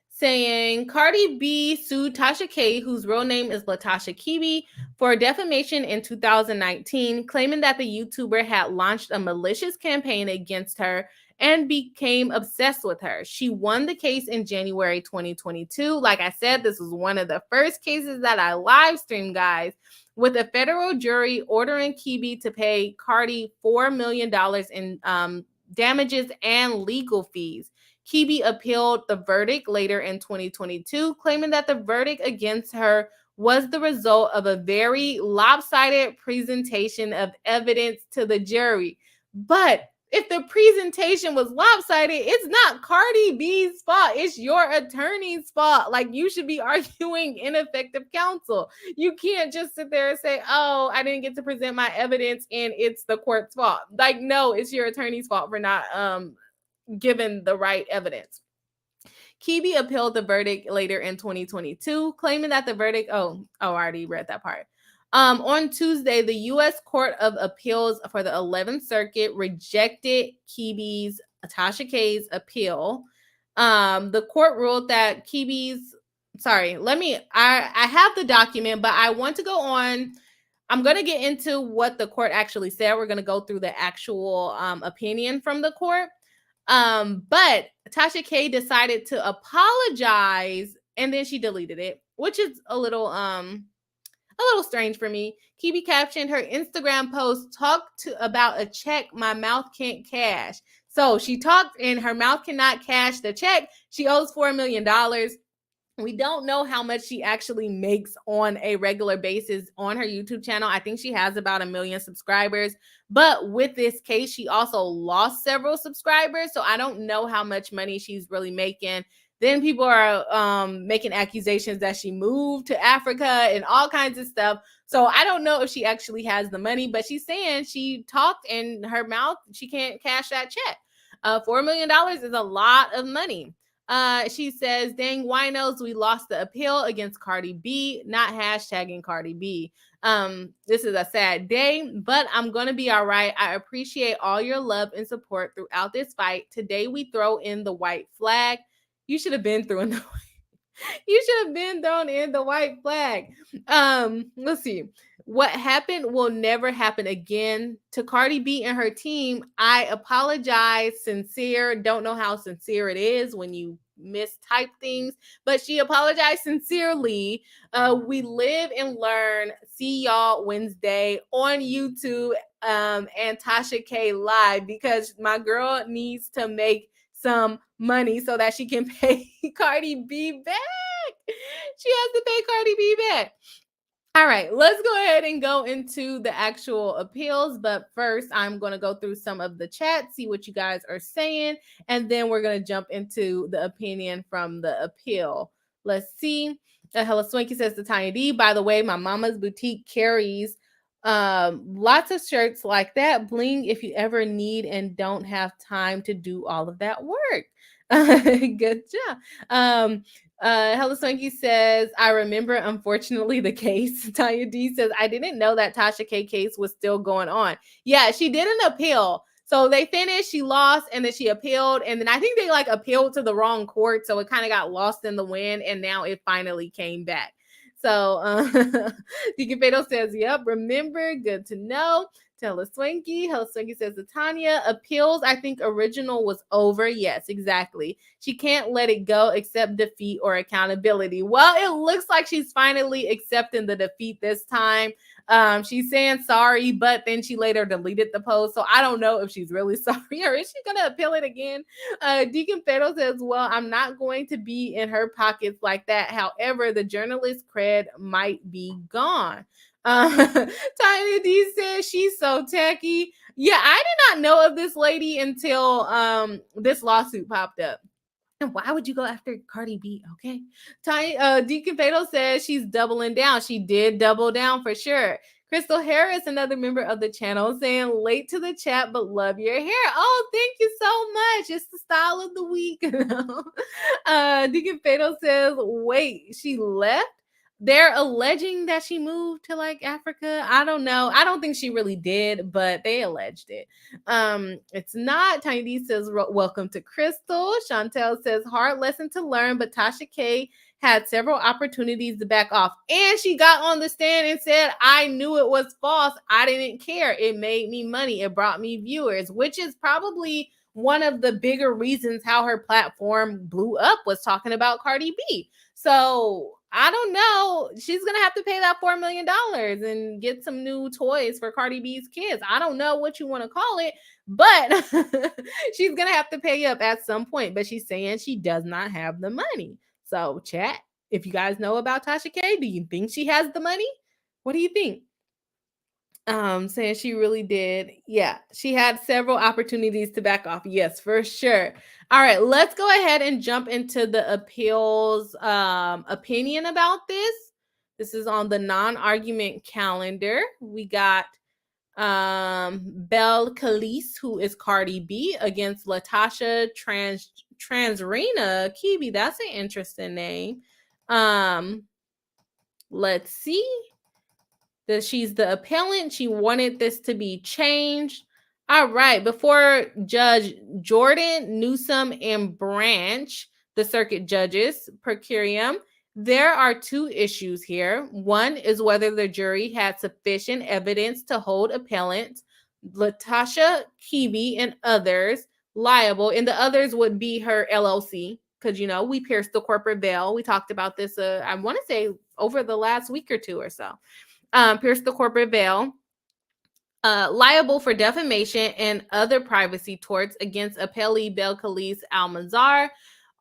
Saying Cardi B sued Tasha K, whose real name is Latasha Kibi, for defamation in 2019, claiming that the YouTuber had launched a malicious campaign against her and became obsessed with her. She won the case in January 2022. Like I said, this was one of the first cases that I live streamed, guys, with a federal jury ordering Kibi to pay Cardi $4 million in damages and legal fees. Kibi appealed the verdict later in 2022, claiming that the verdict against her was the result of a very lopsided presentation of evidence to the jury. But if the presentation was lopsided, it's not Cardi B's fault. It's your attorney's fault. Like, you should be arguing ineffective counsel. You can't just sit there and say, oh, I didn't get to present my evidence and it's the court's fault. Like, no, it's your attorney's fault for not given the right evidence. Kibi appealed the verdict later in 2022, claiming that the verdict, I already read that part. On Tuesday, the U.S. Court of Appeals for the 11th Circuit rejected Tasha K's appeal. The court ruled that I have the document, but I want to go on. I'm going to get into what the court actually said. We're going to go through the actual opinion from the court. But Tasha K decided to apologize and then she deleted it, which is a little strange for me. Kibi captioned her Instagram post, talked about a check my mouth can't cash. So she talked and her mouth cannot cash the check. She owes $4 million. We don't know how much she actually makes on a regular basis on her YouTube channel. I think she has about 1 million subscribers. But with this case, she also lost several subscribers. So I don't know how much money she's really making. Then people are making accusations that she moved to Africa and all kinds of stuff. So I don't know if she actually has the money, but she's saying she talked and her mouth, she can't cash that check. $4 million is a lot of money. She says, dang winos, we lost the appeal against Cardi B, not hashtagging Cardi B. This is a sad day, but I'm gonna be all right. I appreciate all your love and support throughout this fight. Today we throw in the white flag. You should have been throwing the you should have been thrown in the white flag. Let's see. What happened will never happen again. To Cardi B and her team, I apologize. Sincere. Don't know how sincere it is when you mistype things, but she apologized sincerely. We live and learn. See y'all Wednesday on YouTube and Tasha K live, because my girl needs to make some money so that she can pay Cardi B back. She has to pay Cardi B back. All right, let's go ahead and go into the actual appeals. But first, I'm going to go through some of the chat, see what you guys are saying, and then we're going to jump into the opinion from the appeal. Let's see. Hella Swanky says to Tiny D, by the way, my mama's boutique carries lots of shirts like that. Bling if you ever need and don't have time to do all of that work. Good job. Hella Swanky says, I remember, unfortunately, the case. Tanya D says, I didn't know that Tasha K case was still going on. Yeah, she did an appeal. So they finished, she lost, and then she appealed. And then I think they like appealed to the wrong court. So it kind of got lost in the wind. And now it finally came back. So Deacon Fatal says, yep, remember, good to know. Hella Swanky says to Tanya, appeals, I think original was over. Yes, exactly. She can't let it go except defeat or accountability. Well, it looks like she's finally accepting the defeat this time. She's saying sorry, but then she later deleted the post. So I don't know if she's really sorry or is she going to appeal it again? Deacon Fero says, well, I'm not going to be in her pockets like that. However, the journalist cred might be gone. Tiny D says she's so tacky. Yeah, I did not know of this lady until this lawsuit popped up. And why would you go after Cardi B? Okay. Deacon Fatal says she's doubling down. She did double down for sure. Crystal Harris, another member of the channel, saying late to the chat, but love your hair. Oh, thank you so much. It's the style of the week. Deacon Fatal says, wait, she left? They're alleging that she moved to like Africa. I don't know. I don't think she really did, but they alleged it. It's not. Tiny D says, welcome to Crystal. Chantel says, hard lesson to learn, but Tasha K had several opportunities to back off. And she got on the stand and said, I knew it was false. I didn't care. It made me money. It brought me viewers, which is probably one of the bigger reasons how her platform blew up, was talking about Cardi B. So I don't know. She's going to have to pay that $4 million and get some new toys for Cardi B's kids. I don't know what you want to call it, but she's going to have to pay up at some point. But she's saying she does not have the money. So chat, if you guys know about Tasha K, do you think she has the money? What do you think? Saying she really did. Yeah, she had several opportunities to back off. Yes, for sure. All right, let's go ahead and jump into the appeals opinion about this. This is on the non-argument calendar. We got Belle Khalees, who is Cardi B, against Latasha Transrena Kibi. That's an interesting name. Let's see. That she's the appellant. She wanted this to be changed. All right. Before Judge Jordan, Newsom, and Branch, the circuit judges, per curiam, there are two issues here. One is whether the jury had sufficient evidence to hold appellant Latasha Kibi and others liable, and the others would be her LLC, because, you know, we pierced the corporate veil. We talked about this, I want to say, over the last week or two or so. Pierce the corporate veil, liable for defamation and other privacy torts against appellee Belle Khalees Almanzar,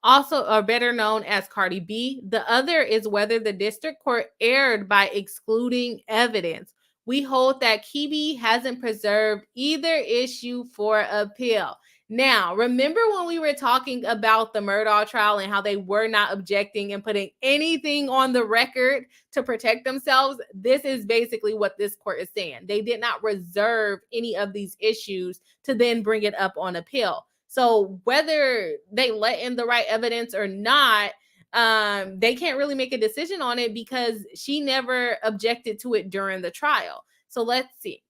also or better known as Cardi B. The other is whether the district court erred by excluding evidence. We hold that Kibi hasn't preserved either issue for appeal. Now, remember when we were talking about the Murdaugh trial and how they were not objecting and putting anything on the record to protect themselves? This is basically what this court is saying. They did not reserve any of these issues to then bring it up on appeal. So whether they let in the right evidence or not, they can't really make a decision on it because she never objected to it during the trial. So let's see.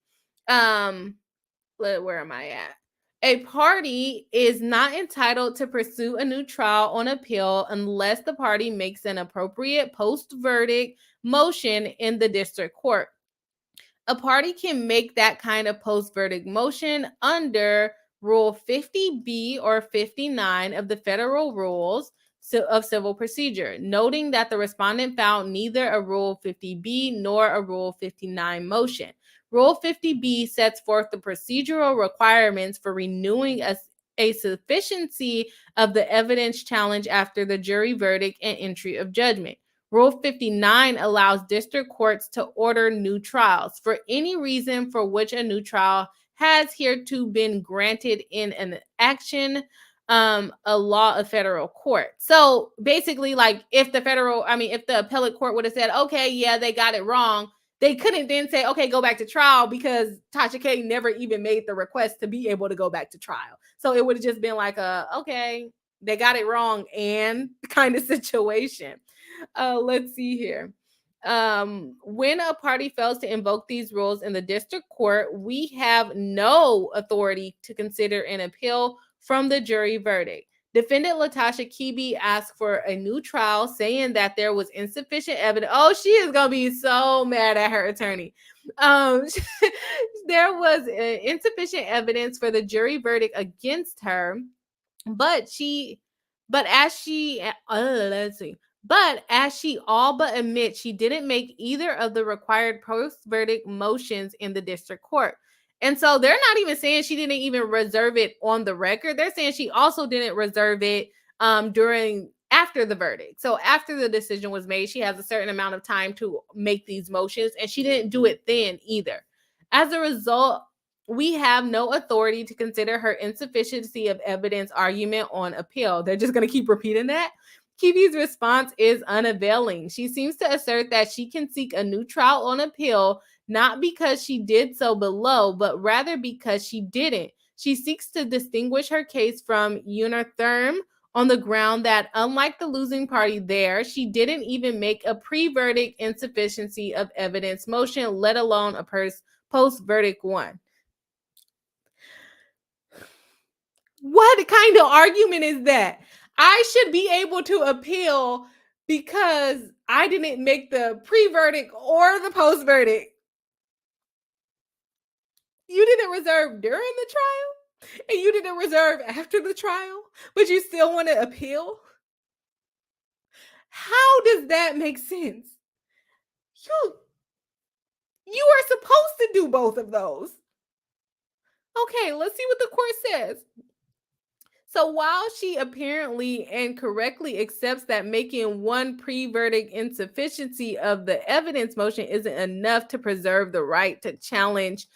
Where am I at? A party is not entitled to pursue a new trial on appeal unless the party makes an appropriate post-verdict motion in the district court. A party can make that kind of post-verdict motion under Rule 50B or 59 of the Federal Rules of Civil Procedure, noting that the respondent filed neither a Rule 50B nor a Rule 59 motion. Rule 50B sets forth the procedural requirements for renewing a sufficiency of the evidence challenge after the jury verdict and entry of judgment. Rule 59 allows district courts to order new trials for any reason for which a new trial has hereto been granted in an action, a law of federal court. So basically, like if the appellate court would have said, okay, yeah, they got it wrong, they couldn't then say, okay, go back to trial because Tasha K never even made the request to be able to go back to trial. So it would have just been like okay, they got it wrong and kind of situation. Let's see here. When a party fails to invoke these rules in the district court, we have no authority to consider an appeal from the jury verdict. Defendant Latasha K asked for a new trial, saying that there was insufficient evidence. Oh, she is gonna be so mad at her attorney. There was insufficient evidence for the jury verdict against her, but as she all but admits, she didn't make either of the required post-verdict motions in the district court. And so they're not even saying she didn't even reserve it on the record. They're saying she also didn't reserve it after the verdict. So after the decision was made, she has a certain amount of time to make these motions, and she didn't do it then either. As a result, we have no authority to consider her insufficiency of evidence argument on appeal. They're just going to keep repeating that. Kiwi's response is unavailing. She seems to assert that she can seek a new trial on appeal, not because she did so below, but rather because she didn't. She seeks to distinguish her case from Unitherm on the ground that, unlike the losing party there, she didn't even make a pre-verdict insufficiency of evidence motion, let alone a post-verdict one. What kind of argument is that? I should be able to appeal because I didn't make the pre-verdict or the post-verdict. You didn't reserve during the trial, and you didn't reserve after the trial, but you still want to appeal? How does that make sense? You are supposed to do both of those. Okay, let's see what the court says. So while she apparently and correctly accepts that making one pre-verdict insufficiency of the evidence motion isn't enough to preserve the right to challenge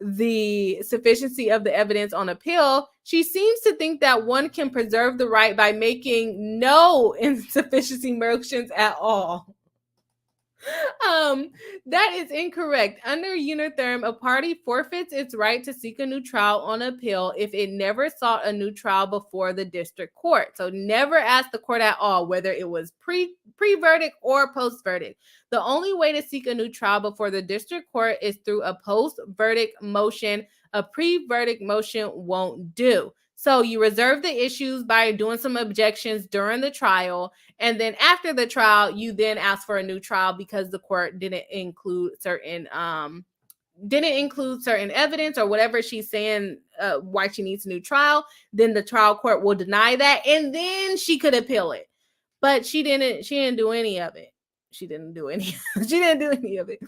the sufficiency of the evidence on appeal, she seems to think that one can preserve the right by making no insufficiency motions at all. That is incorrect. Under Unitherm, a party forfeits its right to seek a new trial on appeal if it never sought a new trial before the district court. So never asked the court at all whether it was pre-verdict or post-verdict. The only way to seek a new trial before the district court is through a post-verdict motion. A pre-verdict motion won't do. So you reserve the issues by doing some objections during the trial, and then after the trial, you then ask for a new trial because the court didn't include certain evidence or whatever she's saying why she needs a new trial. Then the trial court will deny that, and then she could appeal it. But she didn't do any of it. She didn't do any of it.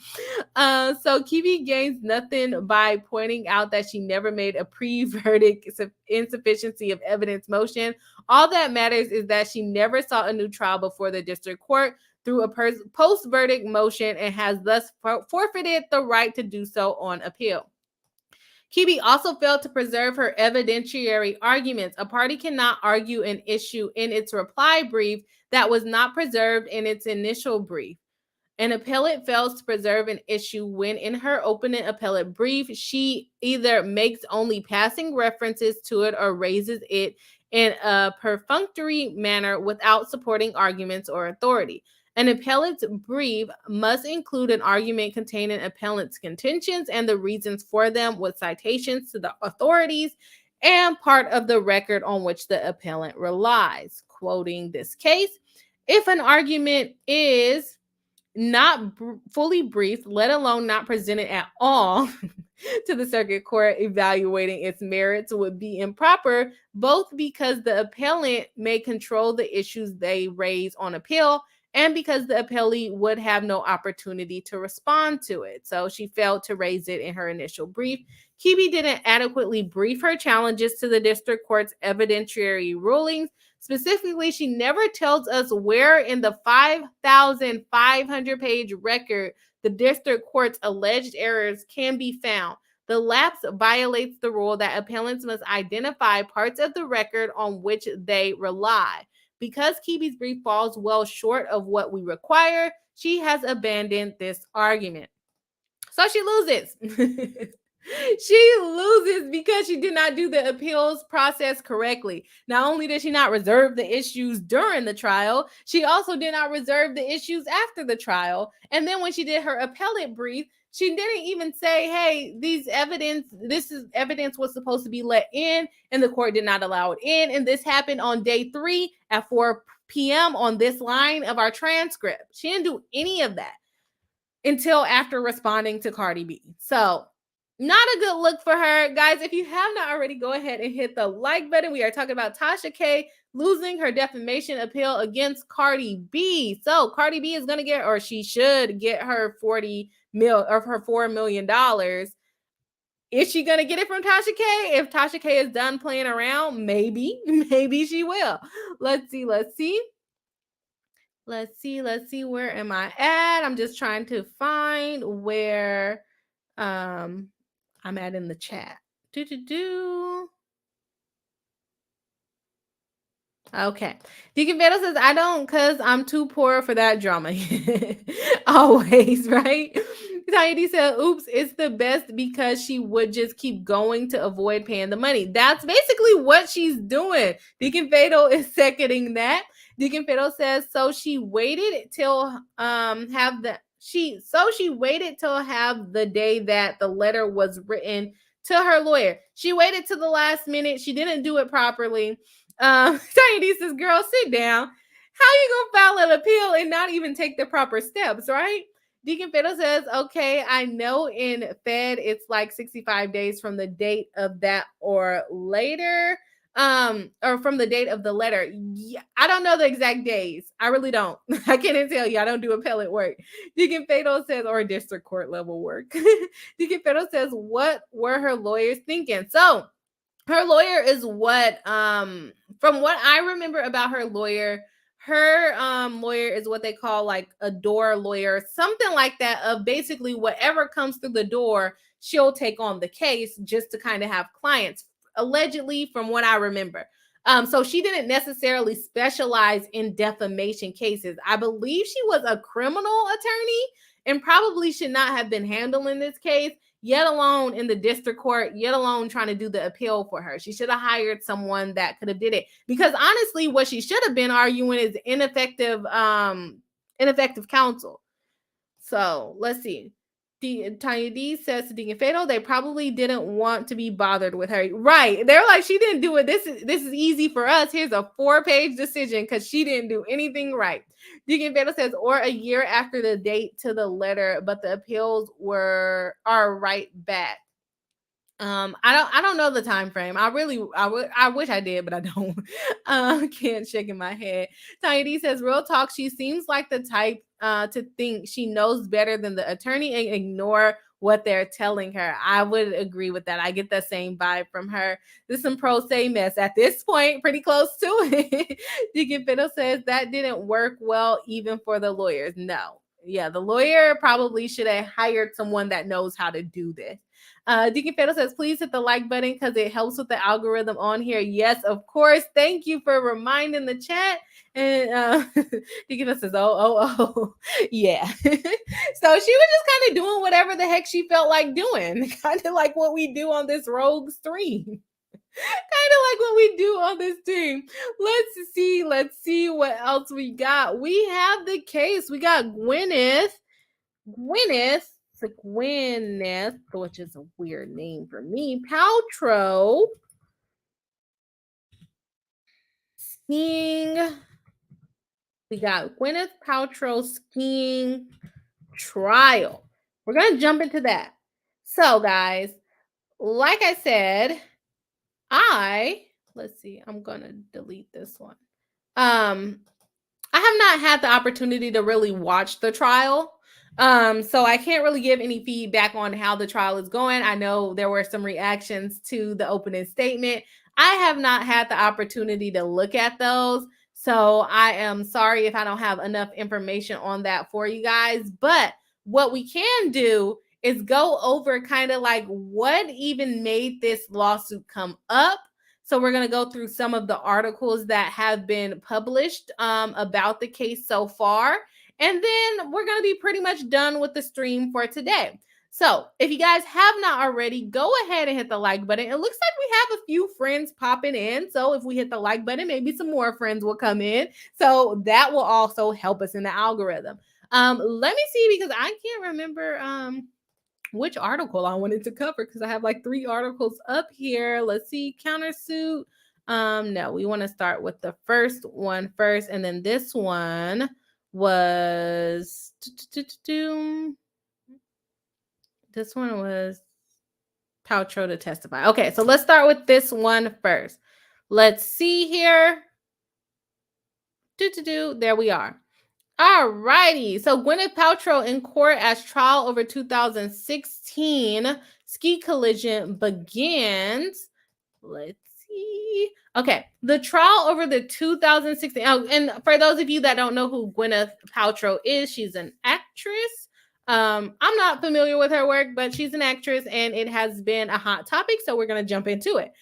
So Kiwi gains nothing by pointing out that she never made a pre-verdict insufficiency of evidence motion. All that matters is that she never sought a new trial before the district court through a post-verdict motion and has thus forfeited the right to do so on appeal. Kiwi also failed to preserve her evidentiary arguments. A party cannot argue an issue in its reply brief that was not preserved in its initial brief. An appellate fails to preserve an issue when, in her opening appellate brief, she either makes only passing references to it or raises it in a perfunctory manner without supporting arguments or authority. An appellate's brief must include an argument containing appellant's contentions and the reasons for them with citations to the authorities and part of the record on which the appellant relies. Quoting this case, if an argument is not fully briefed, let alone not presented at all to the circuit court evaluating its merits, would be improper, both because the appellant may control the issues they raise on appeal and because the appellee would have no opportunity to respond to it. So she failed to raise it in her initial brief. Kibi didn't adequately brief her challenges to the district court's evidentiary rulings. Specifically, she never tells us where in the 5,500 page record the district court's alleged errors can be found. The lapse violates the rule that appellants must identify parts of the record on which they rely. Because Kibi's brief falls well short of what we require, she has abandoned this argument. So she loses. She loses because she did not do the appeals process correctly. Not only did she not reserve the issues during the trial, she also did not reserve the issues after the trial. And then when she did her appellate brief, she didn't even say, hey, this is evidence was supposed to be let in, and the court did not allow it in. And this happened on day 3 at 4 p.m. on this line of our transcript. She didn't do any of that until after responding to Cardi B. So not a good look for her. Guys, if you have not already, go ahead and hit the like button. We are talking about Tasha K losing her defamation appeal against Cardi B. So Cardi B is going to get, or she should get her $40 million. Is she going to get it from Tasha K? If Tasha K is done playing around, maybe she will. Let's see. Where am I at? I'm just trying to find where I'm at in the chat. Okay. Deacon Vero says, I don't, because I'm too poor for that drama. Always, right? Tanya D said, oops, it's the best because she would just keep going to avoid paying the money. That's basically what she's doing. Deacon Fatal is seconding that. Deacon Fatal says, so she waited till she waited till have the day that the letter was written to her lawyer. She waited to the last minute. She didn't do it properly. Tanya D says, girl, sit down. How you gonna file an appeal and not even take the proper steps, right? Deacon Fiddle says, okay, I know in Fed it's like 65 days from the date of that or later, or from the date of the letter. Yeah, I don't know the exact days. I really don't. I can't tell you. I don't do appellate work. Deacon Fiddle says, or district court level work. Deacon Fiddle says, what were her lawyers thinking? So her lawyer is what, from what I remember about her lawyer is what they call like a door lawyer, something like that, of basically whatever comes through the door, she'll take on the case just to kind of have clients, allegedly, from what I remember. So she didn't necessarily specialize in defamation cases. I believe she was a criminal attorney and probably should not have been handling this case, yet alone in the district court, yet alone trying to do the appeal for her. She should have hired someone that could have did it. Because honestly, what she should have been arguing is ineffective counsel. So let's see. Tanya D says to Deacon Fatal, they probably didn't want to be bothered with her. Right. They're like, she didn't do it. This is easy for us. Here's a 4-page decision because she didn't do anything right. Deacon Fatal says, or a year after the date to the letter, but the appeals are right back. I don't know the time frame. I wish I did, but I don't. Can't shake in my head. Tanya D says, real talk, she seems like the type to think she knows better than the attorney and ignore what they're telling her. I would agree with that. I get the same vibe from her. This is some pro se mess at this point, pretty close to it. Deacon Fiddle says that didn't work well even for the lawyers. No. Yeah, the lawyer probably should have hired someone that knows how to do this. Deacon Fatal says, please hit the like button because it helps with the algorithm on here. Yes, of course. Thank you for reminding the chat. And Deacon says, oh. Yeah. So she was just kind of doing whatever the heck she felt like doing. Kind of like what we do on this rogue stream. Kind of like what we do on this team. Let's see what else we got. We have the case. We got Gwyneth, which is a weird name for me. Paltrow skiing. We got Gwyneth Paltrow skiing trial. We're gonna jump into that. So, guys, like I said, let's see, I'm gonna delete this one. I have not had the opportunity to really watch the trial. So I can't really give any feedback on how the trial is going. I know there were some reactions to the opening statement. I have not had the opportunity to look at those. So I am sorry if I don't have enough information on that for you guys. But what we can do is go over kind of like what even made this lawsuit come up. So we're going to go through some of the articles that have been published about the case so far. And then we're going to be pretty much done with the stream for today. So if you guys have not already, go ahead and hit the like button. It looks like we have a few friends popping in. So if we hit the like button, maybe some more friends will come in. So that will also help us in the algorithm. Let me see, because I can't remember which article I wanted to cover, because I have like 3 articles up here. Let's see, countersuit. No, we want to start with the first one first, and then this one was this one was Paltrow to testify. Okay, so let's start with this one first. Let's see here. There we are. All righty. So Gwyneth Paltrow in court as trial over 2016 ski collision begins. Let's see. Okay. The trial over the 2016. Oh, and for those of you that don't know who Gwyneth Paltrow is, she's an actress. I'm not familiar with her work, but she's an actress and it has been a hot topic. So we're going to jump into it.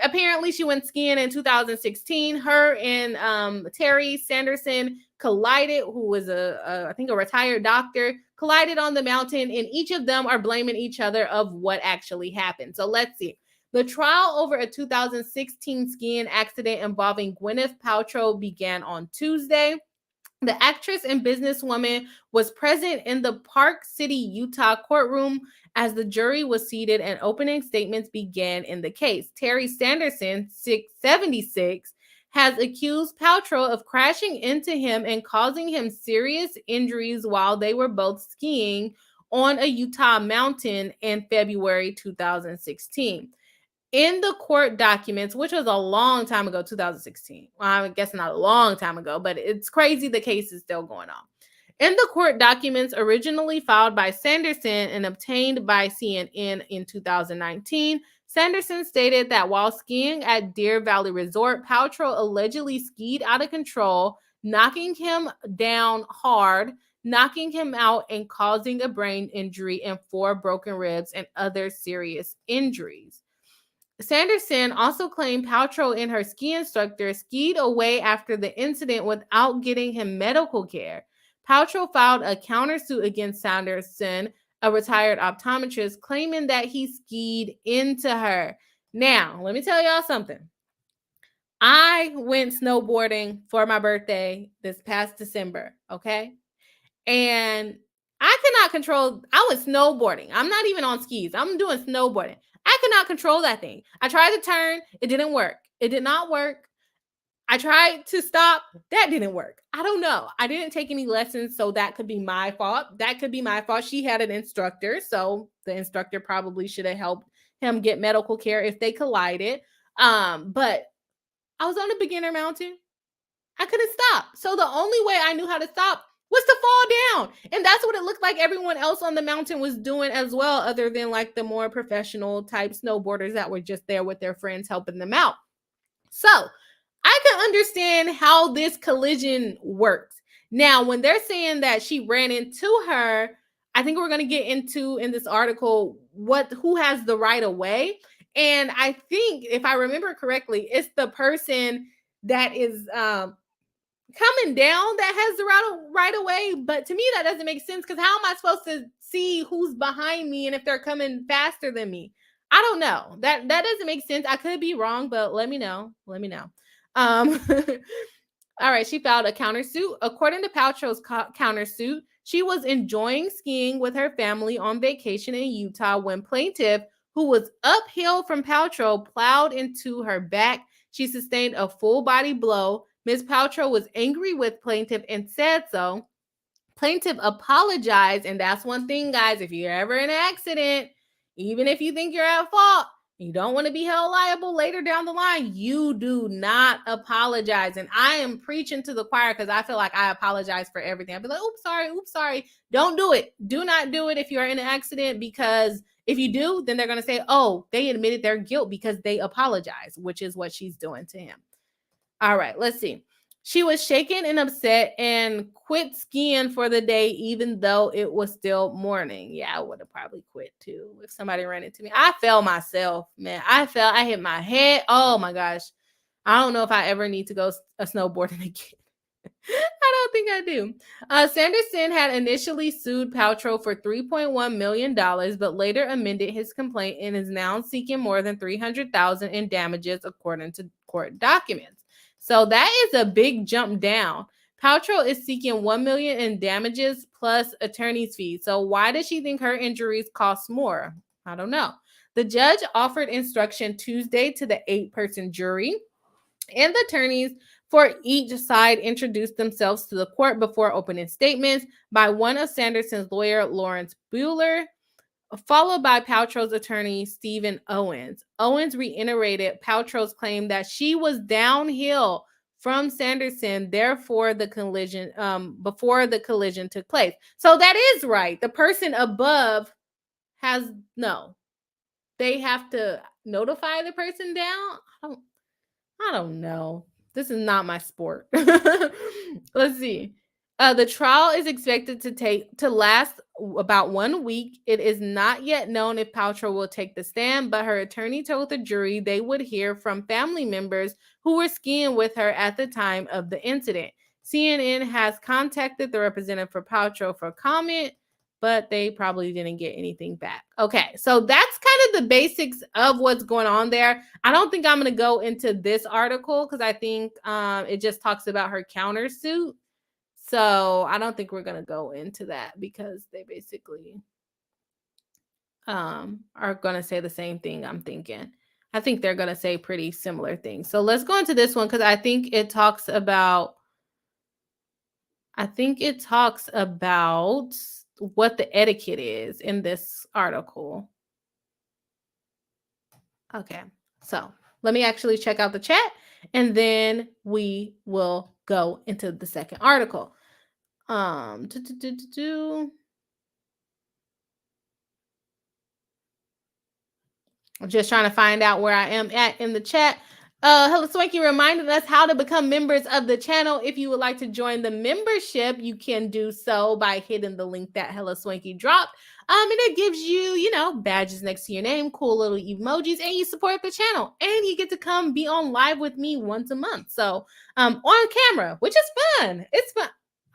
Apparently she went skiing in 2016. Her and Terry Sanderson collided, who was I think a retired doctor, collided on the mountain, and each of them are blaming each other of what actually happened. So let's see. The trial over a 2016 skiing accident involving Gwyneth Paltrow began on Tuesday. The actress and businesswoman was present in the Park City, Utah courtroom as the jury was seated and opening statements began in the case. Terry Sanderson, 76, has accused Paltrow of crashing into him and causing him serious injuries while they were both skiing on a Utah mountain in February 2016. In the court documents, which was a long time ago, 2016. Well, I guess not a long time ago, but it's crazy the case is still going on. In the court documents originally filed by Sanderson and obtained by CNN in 2019, Sanderson stated that while skiing at Deer Valley Resort, Paltrow allegedly skied out of control, knocking him down hard, knocking him out, and causing a brain injury and 4 broken ribs and other serious injuries. Sanderson also claimed Paltrow and her ski instructor skied away after the incident without getting him medical care. Paltrow filed a countersuit against Sanderson, a retired optometrist, claiming that he skied into her. Now, let me tell y'all something. I went snowboarding for my birthday this past December, okay? And I cannot control, I was snowboarding. I'm not even on skis. I'm doing snowboarding. I could not control that thing. I tried to turn. It didn't work. It did not work. I tried to stop. That didn't work. I don't know. I didn't take any lessons, so that could be my fault. That could be my fault. She had an instructor, so the instructor probably should have helped him get medical care if they collided. But I was on a beginner mountain. I couldn't stop. So the only way I knew how to stop was to fall down. And that's what it looked like everyone else on the mountain was doing as well, other than like the more professional type snowboarders that were just there with their friends helping them out. So I can understand how this collision works. Now, when they're saying that she ran into her, I think we're going to get into in this article who has the right of way. And I think, if I remember correctly, it's the person that is coming down that has the right of way. But to me, that doesn't make sense, because how am I supposed to see who's behind me and if they're coming faster than me? I don't know. That doesn't make sense. I could be wrong, but let me know. Let me know. All right, she filed a countersuit. According to Paltrow's countersuit, she was enjoying skiing with her family on vacation in Utah when plaintiff, who was uphill from Paltrow, plowed into her back. She sustained a full body blow. Ms. Paltrow was angry with plaintiff and said so. Plaintiff apologized, and that's one thing, guys. If you're ever in an accident, even if you think you're at fault, you don't want to be held liable later down the line, you do not apologize. And I am preaching to the choir, because I feel like I apologize for everything. I'll be like, oops, sorry. Don't do it. Do not do it if you're in an accident, because if you do, then they're going to say, oh, they admitted their guilt because they apologized, which is what she's doing to him. All right, let's see. She was shaken and upset and quit skiing for the day, even though it was still morning. Yeah, I would have probably quit too if somebody ran into me. I fell myself, man. I hit my head. Oh my gosh. I don't know if I ever need to go snowboarding again. I don't think I do. Sanderson had initially sued Paltrow for $3.1 million, but later amended his complaint and is now seeking more than $300,000 in damages, according to court documents. So that is a big jump down. Paltrow is seeking $1 million in damages plus attorney's fees. So why does she think her injuries cost more? I don't know. The judge offered instruction Tuesday to the 8-person jury, and the attorneys for each side introduced themselves to the court before opening statements by one of Sanderson's lawyer, Lawrence Bueller, followed by Paltrow's attorney, Stephen Owens. Owens reiterated Paltrow's claim that she was downhill from Sanderson, therefore the collision, before the collision took place. So that is right. The person above they have to notify the person down. I don't know. This is not my sport. Let's see. The trial is expected to last about 1 week. It is not yet known if Paltrow will take the stand, but her attorney told the jury they would hear from family members who were skiing with her at the time of the incident. CNN has contacted the representative for Paltrow for comment, but they probably didn't get anything back. Okay, so that's kind of the basics of what's going on there. I don't think I'm going to go into this article, because I think it just talks about her countersuit. So I don't think we're going to go into that, because they basically are going to say the same thing, I'm thinking. I think they're going to say pretty similar things. So let's go into this one, because I think it talks about what the etiquette is in this article. Okay, so let me actually check out the chat, and then we will go into the second article. I'm just trying to find out where I am at in the chat. Hello Swanky reminded us how to become members of the channel. If you would like to join the membership, you can do so by hitting the link that Hello Swanky dropped. And it gives you, badges next to your name, cool little emojis, and you support the channel. And you get to come be on live with me once a month. So on camera, which is fun. It's fun.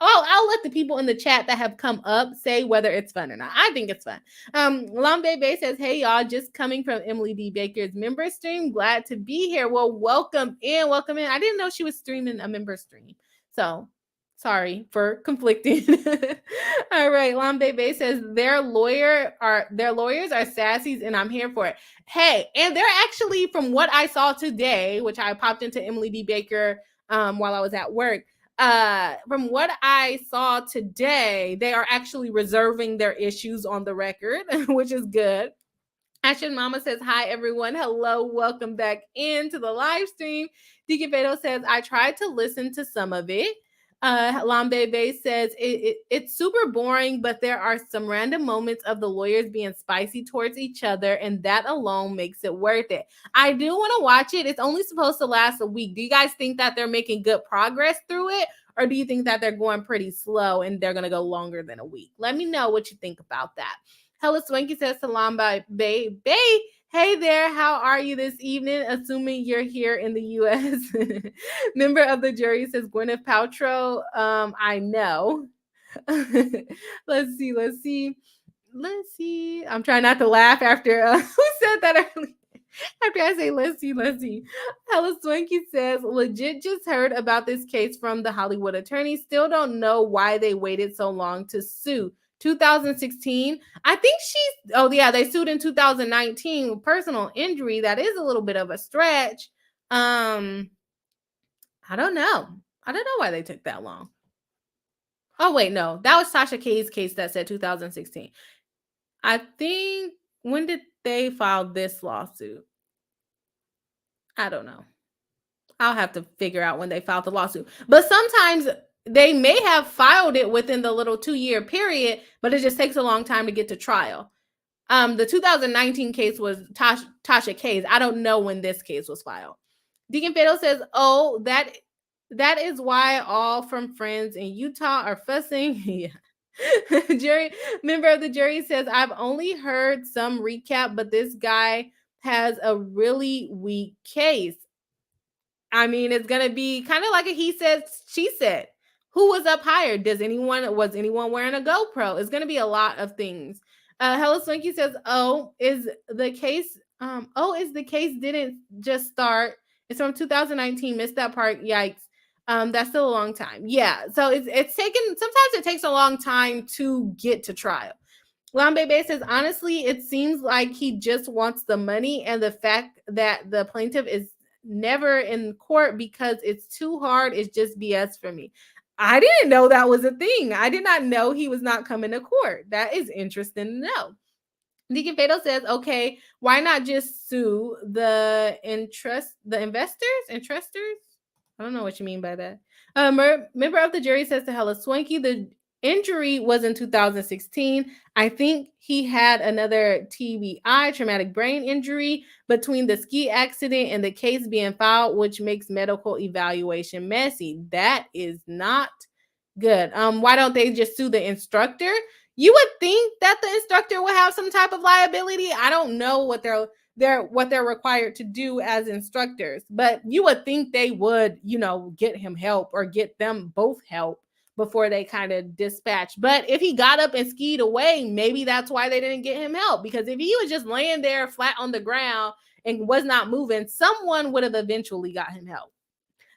Oh, I'll let the people in the chat that have come up say whether it's fun or not. I think it's fun. Lambe Bay says, hey, y'all, just coming from Emily D. Baker's member stream. Glad to be here. Well, welcome in. I didn't know she was streaming a member stream. So sorry for conflicting. All right. Lambe Bay says, their lawyers are sassies, and I'm here for it. Hey, and they're actually, from what I saw today, which I popped into Emily D. Baker while I was at work, from what I saw today, they are actually reserving their issues on the record, which is good. Ashen Mama says, hi, everyone. Hello. Welcome back into the live stream. Deacon Beto says, I tried to listen to some of it. Lambe Bay says, it's super boring, but there are some random moments of the lawyers being spicy towards each other, and that alone makes it worth it. I do want to watch it. It's only supposed to last a week. Do you guys think that they're making good progress through it, Or do you think that they're going pretty slow and they're going to go longer than a week? Let me know what you think about that. Hella Swanky says, Salam by Bay. Hey there, how are you this evening? Assuming you're here in the US. Member of the jury says, Gwyneth Paltrow. I know. Let's see. I'm trying not to laugh after who said that earlier. After I say, let's see. Hella Swanky says, legit just heard about this case from the Hollywood attorney. Still don't know why they waited so long to sue. 2016. I think they sued in 2019. Personal injury. That is a little bit of a stretch. I don't know why they took that long. Oh, wait, no. That was Tasha K's case that said 2016. I think, when did they file this lawsuit? I don't know. I'll have to figure out when they filed the lawsuit. But sometimes they may have filed it within the little 2-year period, but it just takes a long time to get to trial. The 2019 case was Tasha K's. I don't know when this case was filed. Deacon Fatal says, oh, that is why all from friends in Utah are fussing. Yeah. Jury member of the jury says, I've only heard some recap, but this guy has a really weak case. I mean, it's gonna be kind of like a he said, she said. Who was up higher? Was anyone wearing a GoPro? It's gonna be a lot of things. Hella Swinky says, is the case didn't just start. It's from 2019. Missed that part. Yikes. That's still a long time. Yeah. So it's taken, sometimes it takes a long time to get to trial. Lambebe says, honestly, it seems like he just wants the money and the fact that the plaintiff is never in court because it's too hard. It's just BS for me. I didn't know that was a thing. I did not know he was not coming to court. That is interesting to know. Deacon Fatal says, okay, why not just sue the investors? I don't know what you mean by that. Member of the jury says to Hella Swanky, the injury was in 2016. I think he had another TBI, traumatic brain injury, between the ski accident and the case being filed, which makes medical evaluation messy. That is not good. Why don't they just sue the instructor? You would think that the instructor would have some type of liability. I don't know what they're required to do as instructors, but you would think they would, get him help or get them both help before they kind of dispatch. But if he got up and skied away, maybe that's why they didn't get him help, because if he was just laying there flat on the ground and was not moving, someone would have eventually got him help.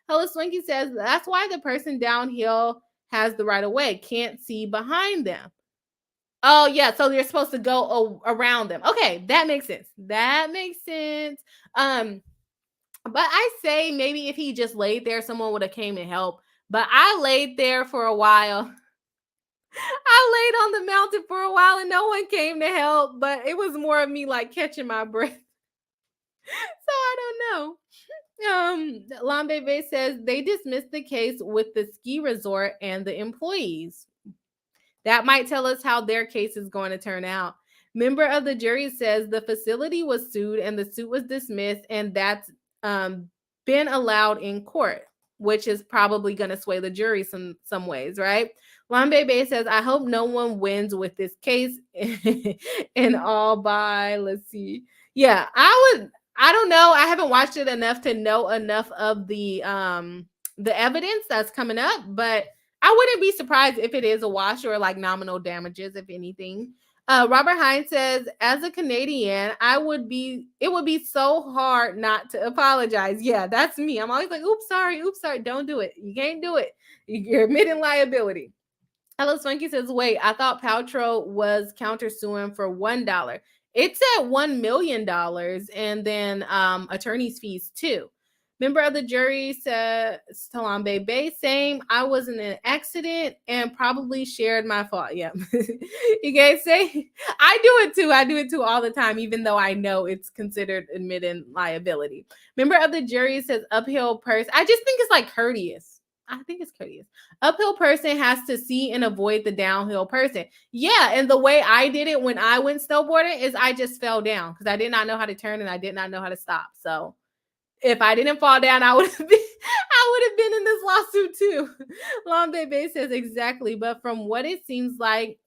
Hella Swinky says that's why the person downhill has the right of way, can't see behind them. Oh, yeah. So you're supposed to go around them. Okay, that makes sense. But I say maybe if he just laid there, someone would have came and helped. But I laid there for a while. I laid on the mountain for a while and no one came to help. But it was more of me like catching my breath. So I don't know. Lambebe says they dismissed the case with the ski resort and the employees. That might tell us how their case is going to turn out. Member of the jury says the facility was sued and the suit was dismissed, and that's been allowed in court, which is probably going to sway the jury some ways, right? Lambebe says, I hope no one wins with this case. And all by, let's see. Yeah, I don't know. I haven't watched it enough to know enough of the evidence that's coming up, but I wouldn't be surprised if it is a wash or like nominal damages, if anything. Robert Hines says, as a Canadian, it would be so hard not to apologize. Yeah, that's me. I'm always like, oops, sorry. Don't do it. You can't do it. You're admitting liability. Hello Swanky says, wait, I thought Paltrow was countersuing for $1. It's at $1 million and then attorney's fees too. Member of the jury says, Salam Bebe, same. I was in an accident and probably shared my fault. Yeah. You guys say, I do it too all the time, even though I know it's considered admitting liability. Member of the jury says, uphill person. I just think it's like courteous. I think it's courteous. Uphill person has to see and avoid the downhill person. Yeah, and the way I did it when I went snowboarding is I just fell down because I did not know how to turn and I did not know how to stop. So If I didn't fall down, I would have been I would have been in this lawsuit too. Lambe Bay says exactly, but from what it seems like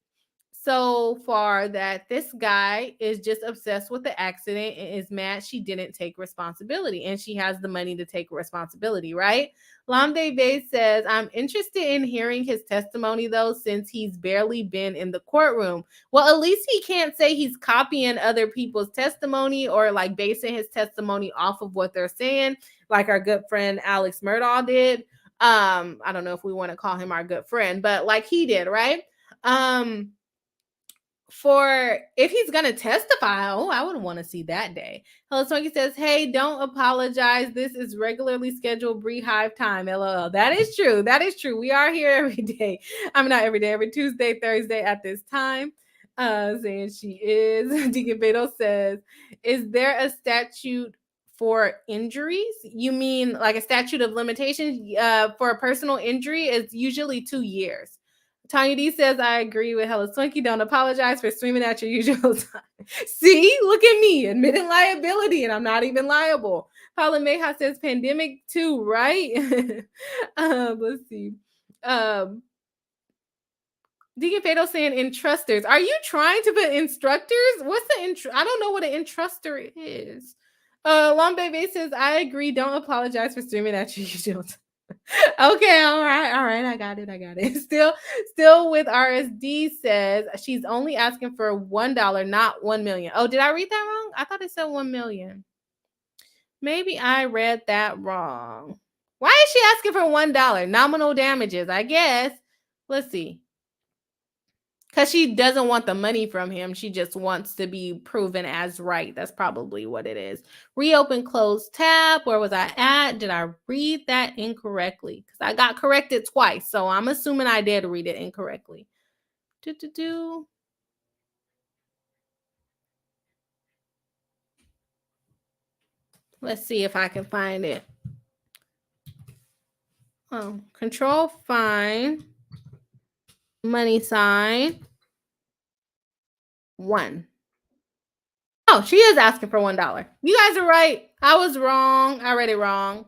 so far that this guy is just obsessed with the accident and is mad she didn't take responsibility and she has the money to take responsibility, right? Lamde Bay says, I'm interested in hearing his testimony though, since he's barely been in the courtroom. Well, at least he can't say he's copying other people's testimony or like basing his testimony off of what they're saying, like our good friend Alex Murdaugh did. I don't know if we want to call him our good friend, but like he did, right? For if he's gonna testify, oh, I would want to see that day. Hello Swanky says, hey, don't apologize. This is regularly scheduled Beehive time. LOL. That is true. That is true. We are here every day. I'm not every day, every Tuesday, Thursday at this time. Saying she is. Deacon Beto says, is there a statute for injuries? You mean like a statute of limitations? For a personal injury, it's usually 2 years. Tanya D says, I agree with Hella Swinky. Don't apologize for streaming at your usual time. See, look at me admitting liability, and I'm not even liable. Paula Mayha says, pandemic too, right? Let's see. Deacon Fatal saying entrusters. Are you trying to put instructors? What's the I don't know what an entruster is. Lombebe says, I agree. Don't apologize for streaming at your usual time. Okay, all right. I got it. Still with RSD says she's only asking for $1, not 1 million. Oh, did I read that wrong? I thought it said 1 million. Maybe I read that wrong. Why is she asking for $1? Nominal damages, I guess. Let's see. Because she doesn't want the money from him. She just wants to be proven as right. That's probably what it is. Reopen, close tab. Where was I at? Did I read that incorrectly? Because I got corrected twice. So I'm assuming I did read it incorrectly. Let's see if I can find it. Oh, control, find, money sign, 1. Oh, she is asking for $1. You guys are right. I was wrong. I read it wrong.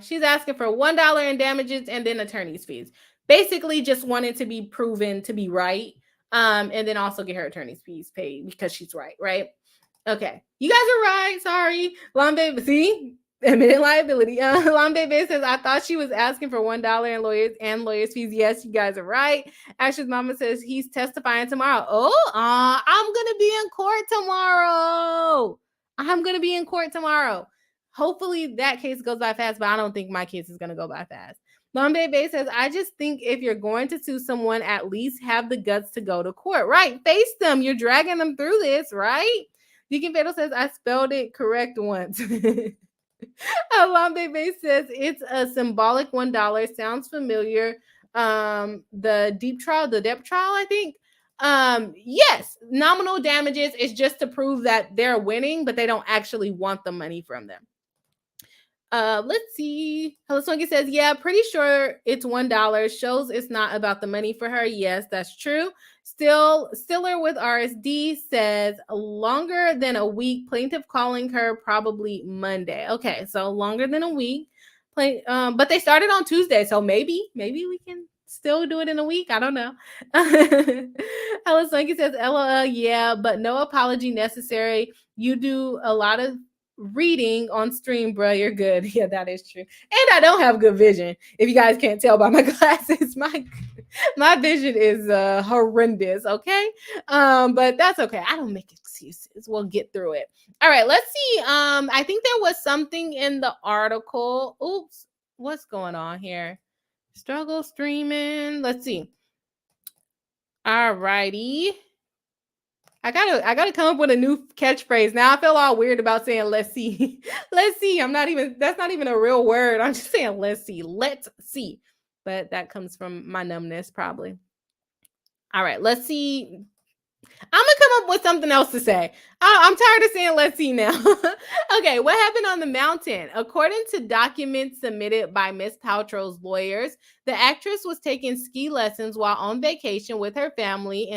She's asking for $1 in damages and then attorney's fees. Basically, just wanted to be proven to be right. And then also get her attorney's fees paid because she's right? Okay. You guys are right. Sorry. Lambe, see? Admitted liability. Lambe says, I thought she was asking for $1 in lawyers fees. Yes, you guys are right. Ashley's mama says he's testifying tomorrow. Oh, I'm gonna be in court tomorrow. Hopefully that case goes by fast, but I don't think my case is gonna go by fast. Lambe says, I just think if you're going to sue someone, at least have the guts to go to court. Right. Face them. You're dragging them through this, right? Deacon Fatal says, I spelled it correct once. Lambe says, it's a symbolic $1. Sounds familiar. The deep trial, the depth trial, I think. Yes, nominal damages is just to prove that they're winning, but they don't actually want the money from them. Let's see. Hello Swanky says, yeah, pretty sure it's $1. Shows it's not about the money for her. Yes, that's true. Stiller with RSD says longer than a week. Plaintiff calling her probably Monday. Okay, so longer than a week. But they started on Tuesday, so maybe we can still do it in a week. I don't know. Hello Swanky says, LOL, yeah, but no apology necessary. You do a lot of reading on stream, bro. You're good. Yeah, that is true. And I don't have good vision. If you guys can't tell by my glasses, my vision is horrendous. Okay, but that's okay. I don't make excuses. We'll get through it. All right, let's see. I think there was something in the article. Oops, what's going on here? Struggle streaming. Let's see. All righty. I gotta come up with a new catchphrase. Now I feel all weird about saying let's see. Let's see. That's not even a real word. I'm just saying let's see. Let's see. But that comes from my numbness, probably. All right, let's see. I'm gonna come up with something else to say. I'm tired of saying let's see now. Okay, what happened on the mountain? According to documents submitted by Miss Paltrow's lawyers, the actress was taking ski lessons while on vacation with her family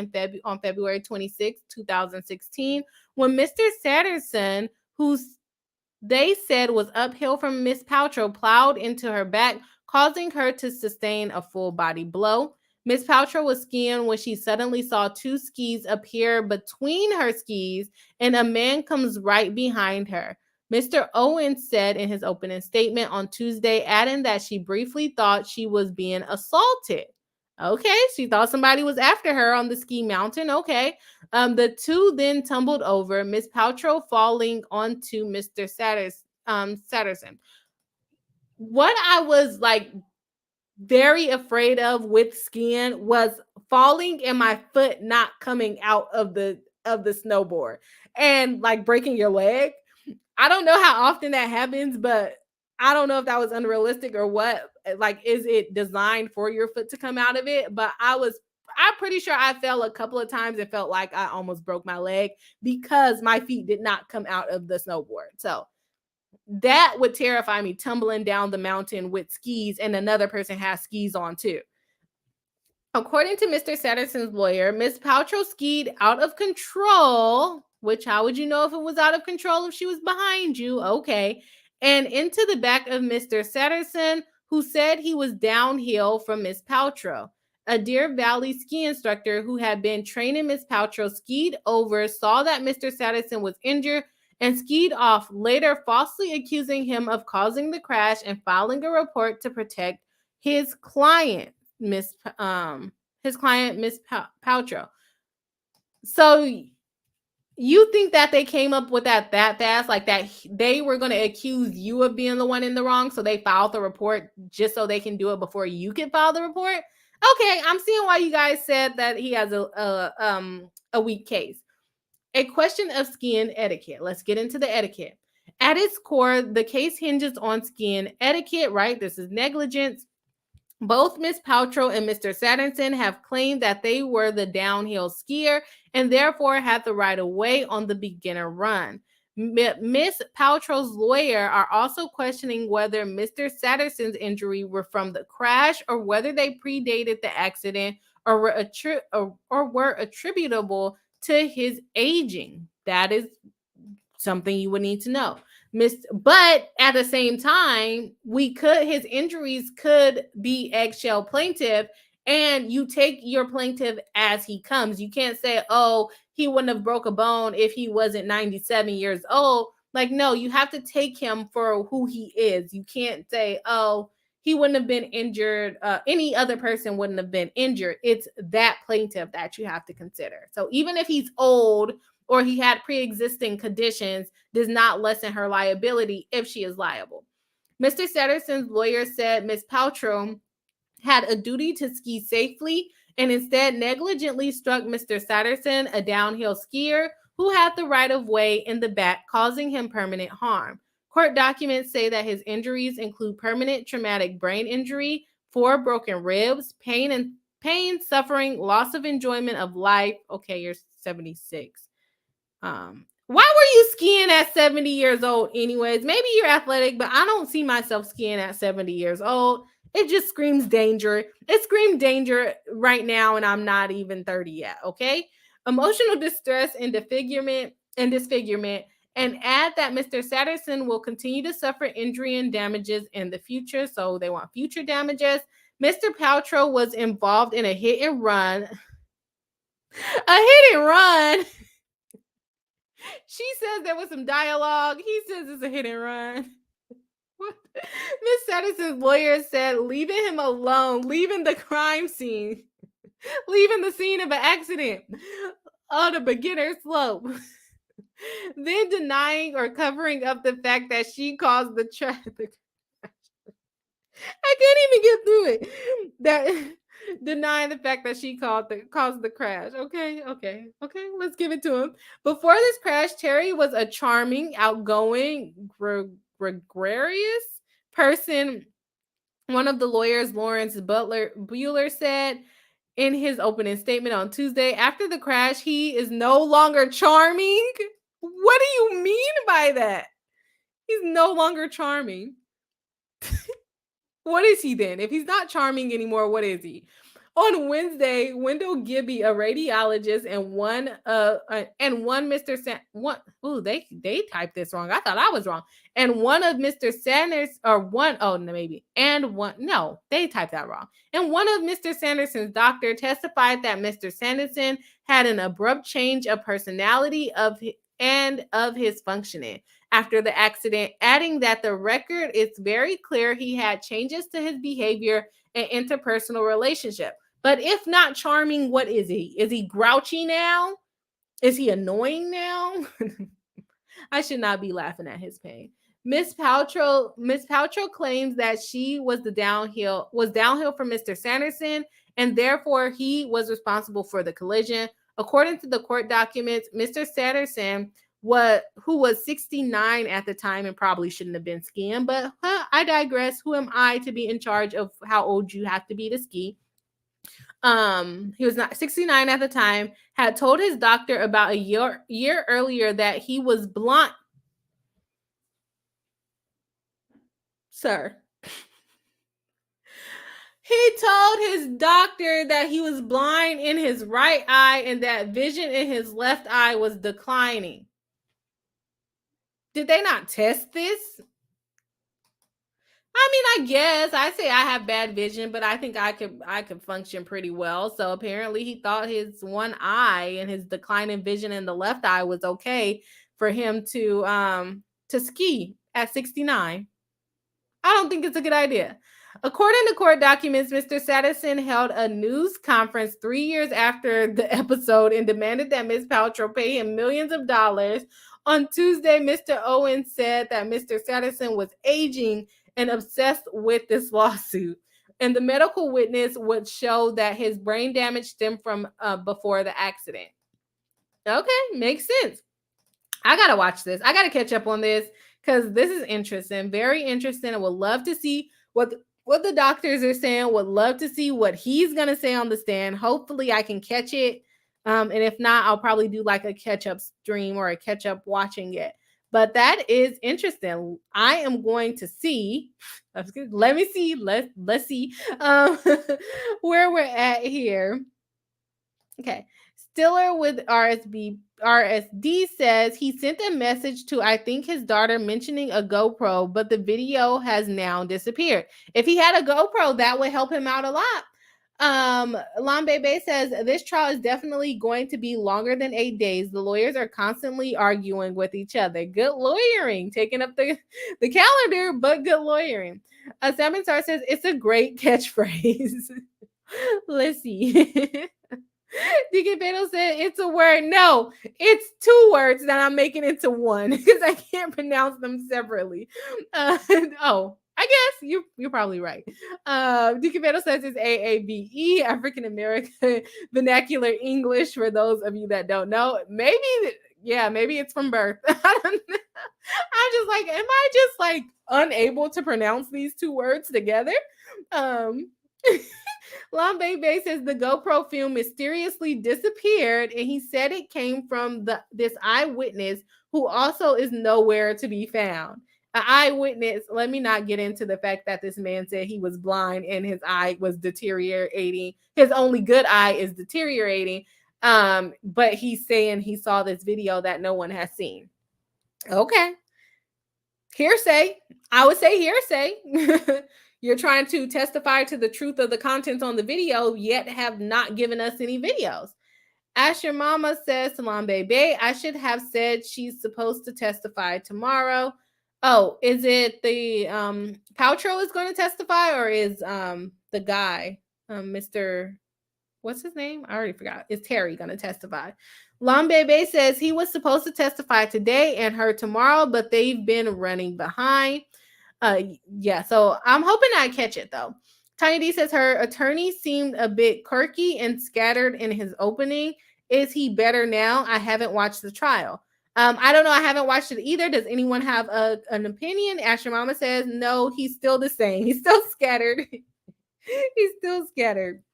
on February 26, 2016, when Mr. Satterson, who's they said was uphill from Miss Paltrow plowed into her back, causing her to sustain a full body blow. Miss Paltrow was skiing when she suddenly saw two skis appear between her skis, and a man comes right behind her. Mr. Owens said in his opening statement on Tuesday, adding that she briefly thought she was being assaulted. Okay, she thought somebody was after her on the ski mountain. Okay. The two then tumbled over, Miss Paltrow falling onto Mr. Satterson. What I was like very afraid of with skiing was falling and my foot not coming out of the snowboard and like breaking your leg. I don't know how often that happens, but I don't know if that was unrealistic or what. Like, is it designed for your foot to come out of it? But I'm pretty sure I fell a couple of times and felt like I almost broke my leg because my feet did not come out of the snowboard. So that would terrify me, tumbling down the mountain with skis and another person has skis on too. According to Mr. Satterson's lawyer, Miss Paltrow skied out of control, which how would you know if it was out of control if she was behind you? Okay. And into the back of Mr. Satterson, who said he was downhill from Miss Paltrow. A Deer Valley ski instructor who had been training Miss Paltrow skied over, saw that Mr. Satterson was injured, and skied off, later falsely accusing him of causing the crash and filing a report to protect his client. Miss his client Miss Paltrow. So you think that they came up with that fast, like that they were going to accuse you of being the one in the wrong, so they filed the report just so they can do it before you can file the report? Okay, I'm seeing why you guys said that he has a weak case. A question of skiing etiquette. Let's get into the etiquette. At its core, the case hinges on skiing etiquette, right? This is negligence. Both Miss Paltrow and Mr. Satterson have claimed that they were the downhill skier and therefore had the right of way on the beginner run. Miss Paltrow's lawyer are also questioning whether Mr. Satterson's injury were from the crash or whether they predated the accident or were attributable to his aging. That is something you would need to know. But at the same time, his injuries could be eggshell plaintiff, and you take your plaintiff as he comes. You can't say, oh, he wouldn't have broke a bone if he wasn't 97 years old. Like, no, you have to take him for who he is. You can't say, oh, he wouldn't have been injured. Any other person wouldn't have been injured. It's that plaintiff that you have to consider. So even if he's old or he had pre-existing conditions, does not lessen her liability if she is liable. Mr. Satterson's lawyer said Ms. Paltrow had a duty to ski safely and instead negligently struck Mr. Satterson, a downhill skier, who had the right of way in the back, causing him permanent harm. Court documents say that his injuries include permanent traumatic brain injury, 4 broken ribs, pain, suffering, loss of enjoyment of life. Okay, you're 76. Why were you skiing at 70 years old anyways? Maybe you're athletic, but I don't see myself skiing at 70 years old. It just screams danger. It screams danger right now, and I'm not even 30 yet, okay? Emotional distress and disfigurement, and add that Mr. Satterson will continue to suffer injury and damages in the future, so they want future damages. Mr. Paltrow was involved in a hit and run. A hit and run. She says there was some dialogue. He says it's a hit and run. Miss Satterson's lawyer said leaving him alone, leaving the crime scene, leaving the scene of an accident on a beginner slope, then denying or covering up the fact that she caused the traffic. I can't even get through it. That denying the fact that she caused the crash. Okay. Let's give it to him. Before this crash, Terry was a charming, outgoing, gregarious person. One of the lawyers, Lawrence Bueller, said in his opening statement on Tuesday, after the crash, he is no longer charming. What do you mean by that? He's no longer charming. What is he then? If he's not charming anymore, what is he? On Wednesday, Wendell Gibby, a radiologist, and one Mr. They typed this wrong. I thought I was wrong. And one of Mr. Sanders, or one, oh, no, maybe, and one, no, they typed that wrong. And one of Mr. Sanderson's doctor testified that Mr. Sanderson had an abrupt change of personality and of his functioning after the accident, adding that the record is very clear he had changes to his behavior and interpersonal relationship. But if not charming, what is he? Is he grouchy now? Is he annoying now? I should not be laughing at his pain. Miss Paltrow claims that she was downhill from Mr. Sanderson, and therefore he was responsible for the collision. According to the court documents, Mr. Sanderson, who was 69 at the time and probably shouldn't have been skiing, but I digress. Who am I to be in charge of how old you have to be to ski? He was not 69 at the time, had told his doctor about a year earlier that he was blind. Sir. He told his doctor that he was blind in his right eye and that vision in his left eye was declining. Did they not test this? I mean, I guess I say I have bad vision, but I think I could function pretty well. So apparently he thought his one eye and his decline in vision in the left eye was okay for him to ski at 69. I don't think it's a good idea. According to court documents, Mr. Sanderson held a news conference 3 years after the episode and demanded that Ms. Paltrow pay him millions of dollars. On Tuesday, Mr. Owen said that Mr. Sanderson was aging and obsessed with this lawsuit. And the medical witness would show that his brain damage stemmed from before the accident. Okay, makes sense. I got to watch this. I got to catch up on this because this is interesting. Very interesting. I would love to see what the doctors are saying. Would love to see what he's going to say on the stand. Hopefully I can catch it. And if not, I'll probably do like a catch-up stream or a catch-up watching it. But that is interesting. I am going to see. Let me see. Let's see where we're at here. Okay. Stiller with RSD says he sent a message to, I think, his daughter mentioning a GoPro, but the video has now disappeared. If he had a GoPro, that would help him out a lot. Lambebe says this trial is definitely going to be longer than 8 days. The lawyers are constantly arguing with each other. Good lawyering, taking up the calendar, but good lawyering. Salmon Star says it's a great catchphrase. Let's see. Deacon Beto said it's a word. No, it's 2 words that I'm making into one because I can't pronounce them separately. I guess you're probably right. Deacon Beto says it's AABE, African American Vernacular English, for those of you that don't know. Maybe it's from birth. I don't know. I'm just like, am I just like unable to pronounce these 2 words together? Lambebe says the GoPro film mysteriously disappeared, and he said it came from this eyewitness who also is nowhere to be found. An eyewitness, let me not get into the fact that this man said he was blind and his eye was deteriorating. His only good eye is deteriorating. But he's saying he saw this video that no one has seen. Okay. Hearsay. I would say hearsay. You're trying to testify to the truth of the contents on the video, yet have not given us any videos. Asher Mama says, Salam Bebe, I should have said she's supposed to testify tomorrow. Oh, is it the Paltrow is going to testify, or is the guy, Mr. What's his name? I already forgot. Is Terry going to testify? Lambebe says he was supposed to testify today and her tomorrow, but they've been running behind. So I'm hoping I catch it though. Tiny D says her attorney seemed a bit quirky and scattered in his opening. Is he better now? I haven't watched the trial. I don't know. I haven't watched it either. Does anyone have an opinion? Asher Mama says no. He's still the same. He's still scattered. He's still scattered.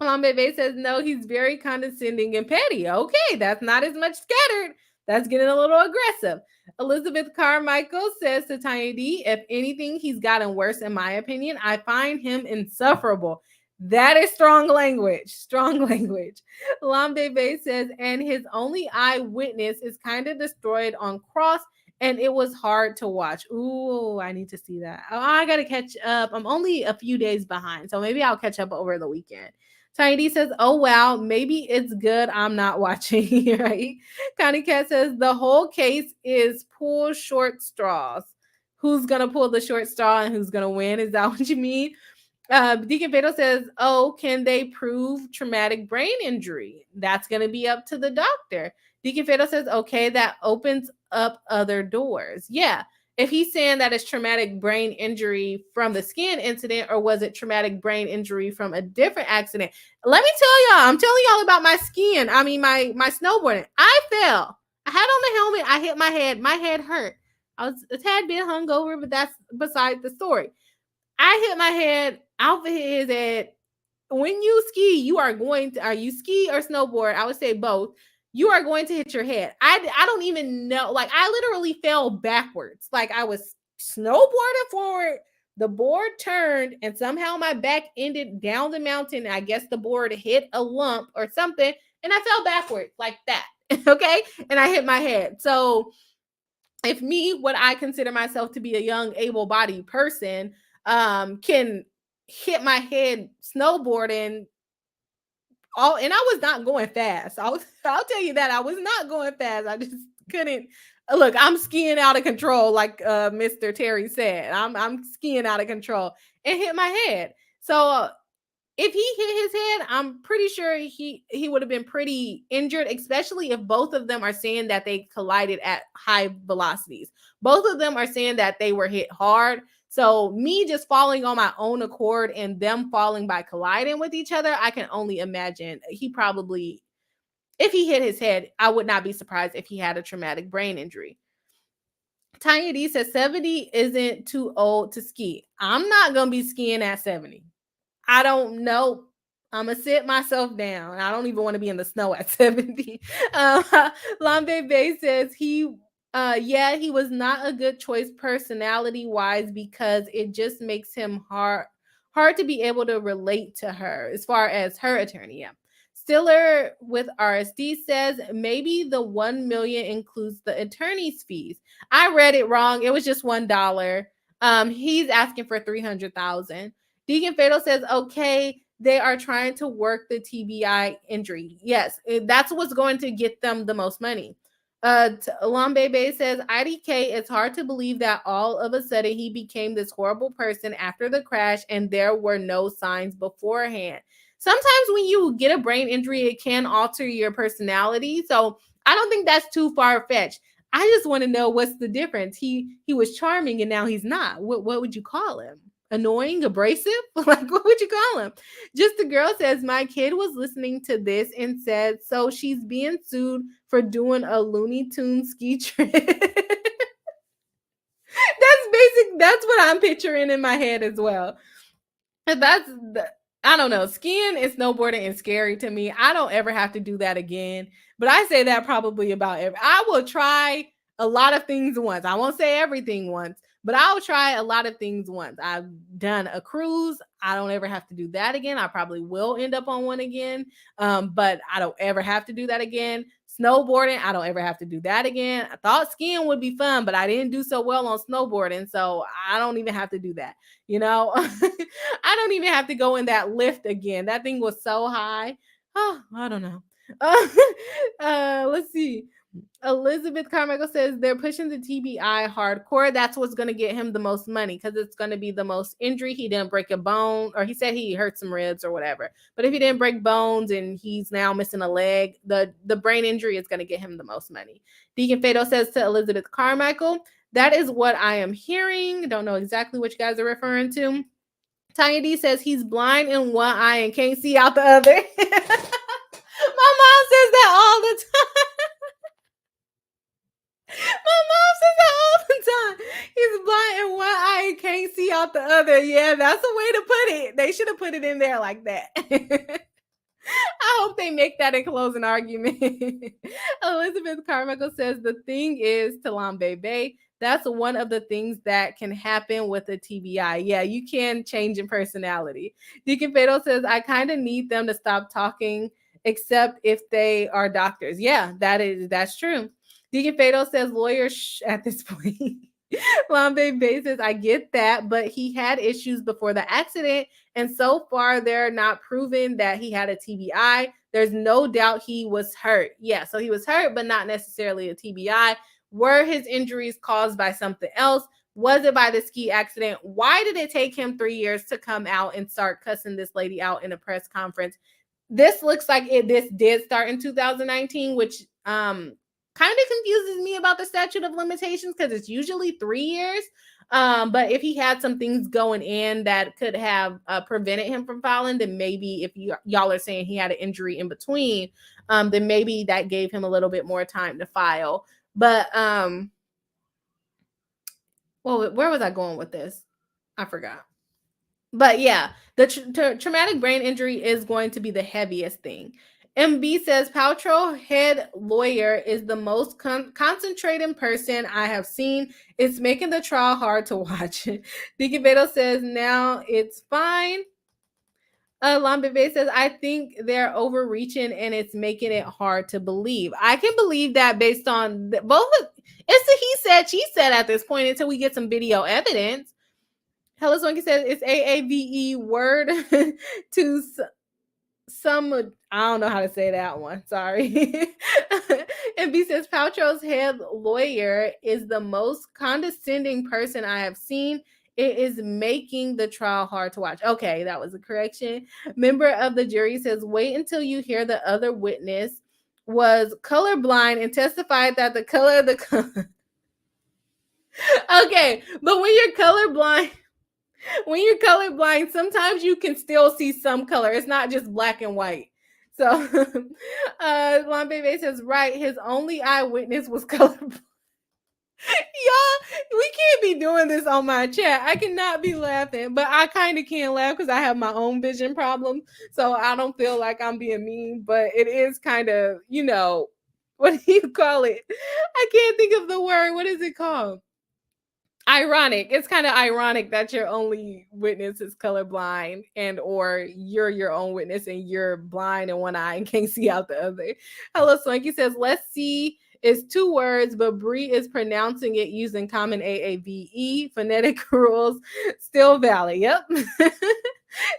Bebe says no. He's very condescending and petty. Okay, that's not as much scattered. That's getting a little aggressive. Elizabeth Carmichael says to Tiny D, if anything, he's gotten worse in my opinion. I find him insufferable. That is strong language. Strong language. Lambe Bay says, and his only eyewitness is kind of destroyed on cross, and it was hard to watch. Ooh, I need to see that. Oh, I gotta catch up. I'm only a few days behind, so maybe I'll catch up over the weekend. Tiny D says, oh wow, maybe it's good I'm not watching, right? Connie Cat says, the whole case is pull short straws. Who's gonna pull the short straw and who's gonna win? Is that what you mean? Deacon Beto says, oh, can they prove traumatic brain injury? That's going to be up to the doctor. Deacon Beto says, okay, that opens up other doors. Yeah. If he's saying that it's traumatic brain injury from the skin incident, or was it traumatic brain injury from a different accident? Let me tell y'all, I'm telling y'all about my skiing. I mean, my snowboarding. I fell. I had on the helmet. I hit my head. My head hurt. I was a tad bit hungover, but that's beside the story. I hit my head. Alpha hit his head. When you ski, you are going to, are you ski or snowboard? I would say both. You are going to hit your head. I don't even know. Like, I literally fell backwards. Like, I was snowboarding forward. The board turned, and somehow my back ended down the mountain. I guess the board hit a lump or something, and I fell backwards like that. Okay. And I hit my head. So, if me, what I consider myself to be a young, able-bodied person, can hit my head snowboarding, and I was not going fast. I'll tell you that I was not going fast. I just couldn't look. I'm skiing out of control, like Mr. Terry said. I'm skiing out of control and hit my head. So if he hit his head, I'm pretty sure he would have been pretty injured, especially if both of them are saying that they collided at high velocities. Both of them are saying that they were hit hard. So me just falling on my own accord and them falling by colliding with each other, I can only imagine he probably, if he hit his head, I would not be surprised if he had a traumatic brain injury. Tanya D says 70 isn't too old to ski. I'm not going to be skiing at 70. I don't know. I'm gonna sit myself down. I don't even want to be in the snow at 70. Lambe Bay says yeah, he was not a good choice personality wise, because it just makes him hard to be able to relate to her as far as her attorney. Yeah. Stiller with RSD says maybe the 1 million includes the attorney's fees. I read it wrong. It was just $1. He's asking for 300,000. Deacon Fatal says, okay, they are trying to work the TBI injury. Yes, that's what's going to get them the most money. Lambe Bay says, IDK, it's hard to believe that all of a sudden he became this horrible person after the crash and there were no signs beforehand. Sometimes when you get a brain injury, it can alter your personality. So I don't think that's too far-fetched. I just want to know what's the difference. He was charming and now he's not. What would you call him? Annoying, abrasive? Like, what would you call him? Just the girl says, my kid was listening to this and said, so she's being sued for doing a Looney Tunes ski trip. That's basic. That's what I'm picturing in my head as well. I don't know. Skiing and snowboarding is scary to me. I don't ever have to do that again. But I say that probably about I will try a lot of things once. I won't say everything once, but I'll try a lot of things once. I've done a cruise. I don't ever have to do that again. I probably will end up on one again, but I don't ever have to do that again. Snowboarding, I don't ever have to do that again. I thought skiing would be fun, but I didn't do so well on snowboarding, so I don't even have to do that. I don't even have to go in that lift again. That thing was so high. Oh, I don't know. Let's see. Elizabeth Carmichael says they're pushing the TBI hardcore. That's what's going to get him the most money, because it's going to be the most injury. He didn't break a bone, or he said he hurt some ribs or whatever. But if he didn't break bones and he's now missing a leg, the brain injury is going to get him the most money. Deacon Fado says to Elizabeth Carmichael, that is what I am hearing. Don't know exactly what you guys are referring to. Tanya D says he's blind in one eye and can't see out the other. My mom says that all the time. My mom says that all the time. He's blind in one eye and can't see out the other. Yeah, that's a way to put it. They should have put it in there like that. I hope they make that a closing argument. Elizabeth Carmichael says the thing is, to Lambe Bay, That's one of the things that can happen with a TBI. Yeah, you can change in personality. Deacon Fatal says, I kind of need them to stop talking, except if they are doctors. Yeah, that's true. Deacon Fatal says, lawyers at this point. Lambe Bay says, I get that, but he had issues before the accident, and so far they're not proven that he had a TBI. There's no doubt he was hurt. Yeah, so he was hurt, but not necessarily a TBI. Were his injuries caused by something else? Was it by the ski accident? Why did it take him 3 years to come out and start cussing this lady out in a press conference? This looks like this did start in 2019, which kind of confuses me about the statute of limitations because it's usually 3 years. But if he had some things going in that could have prevented him from filing, then maybe if y'all are saying he had an injury in between, then maybe that gave him a little bit more time to file. But well, where was I going with this? I forgot. But yeah, the traumatic brain injury is going to be the heaviest thing. MB says Paltrow head lawyer is the most concentrated person I have seen. It's making the trial hard to watch. Deacon Beto says now it's fine. Lambebe says, I think they're overreaching and it's making it hard to believe. I can believe that based on both. It's a he said, she said at this point until we get some video evidence. Hello Swanky says it's AAVE word to some, I don't know how to say that one. Sorry. And B says Paltrow's head lawyer is the most condescending person I have seen. It is making the trial hard to watch. Okay, that was a correction. Member of the jury says, wait until you hear the other witness was colorblind and testified that the color of the okay, but when you're colorblind, sometimes you can still see some color. It's not just black and white. So Lambebe says, right, his only eyewitness was colorblind. Y'all, we can't be doing this on my chat. I cannot be laughing, but I kind of can laugh because I have my own vision problem. So I don't feel like I'm being mean, but it is kind of, what do you call it? I can't think of the word. What is it called? Ironic. It's kind of ironic that your only witness is colorblind, and or you're your own witness and you're blind in one eye and can't see out the other. Hello Swanky says, let's see, it's 2 words, but Bree is pronouncing it using common AAVE phonetic rules. Still valid. Yep.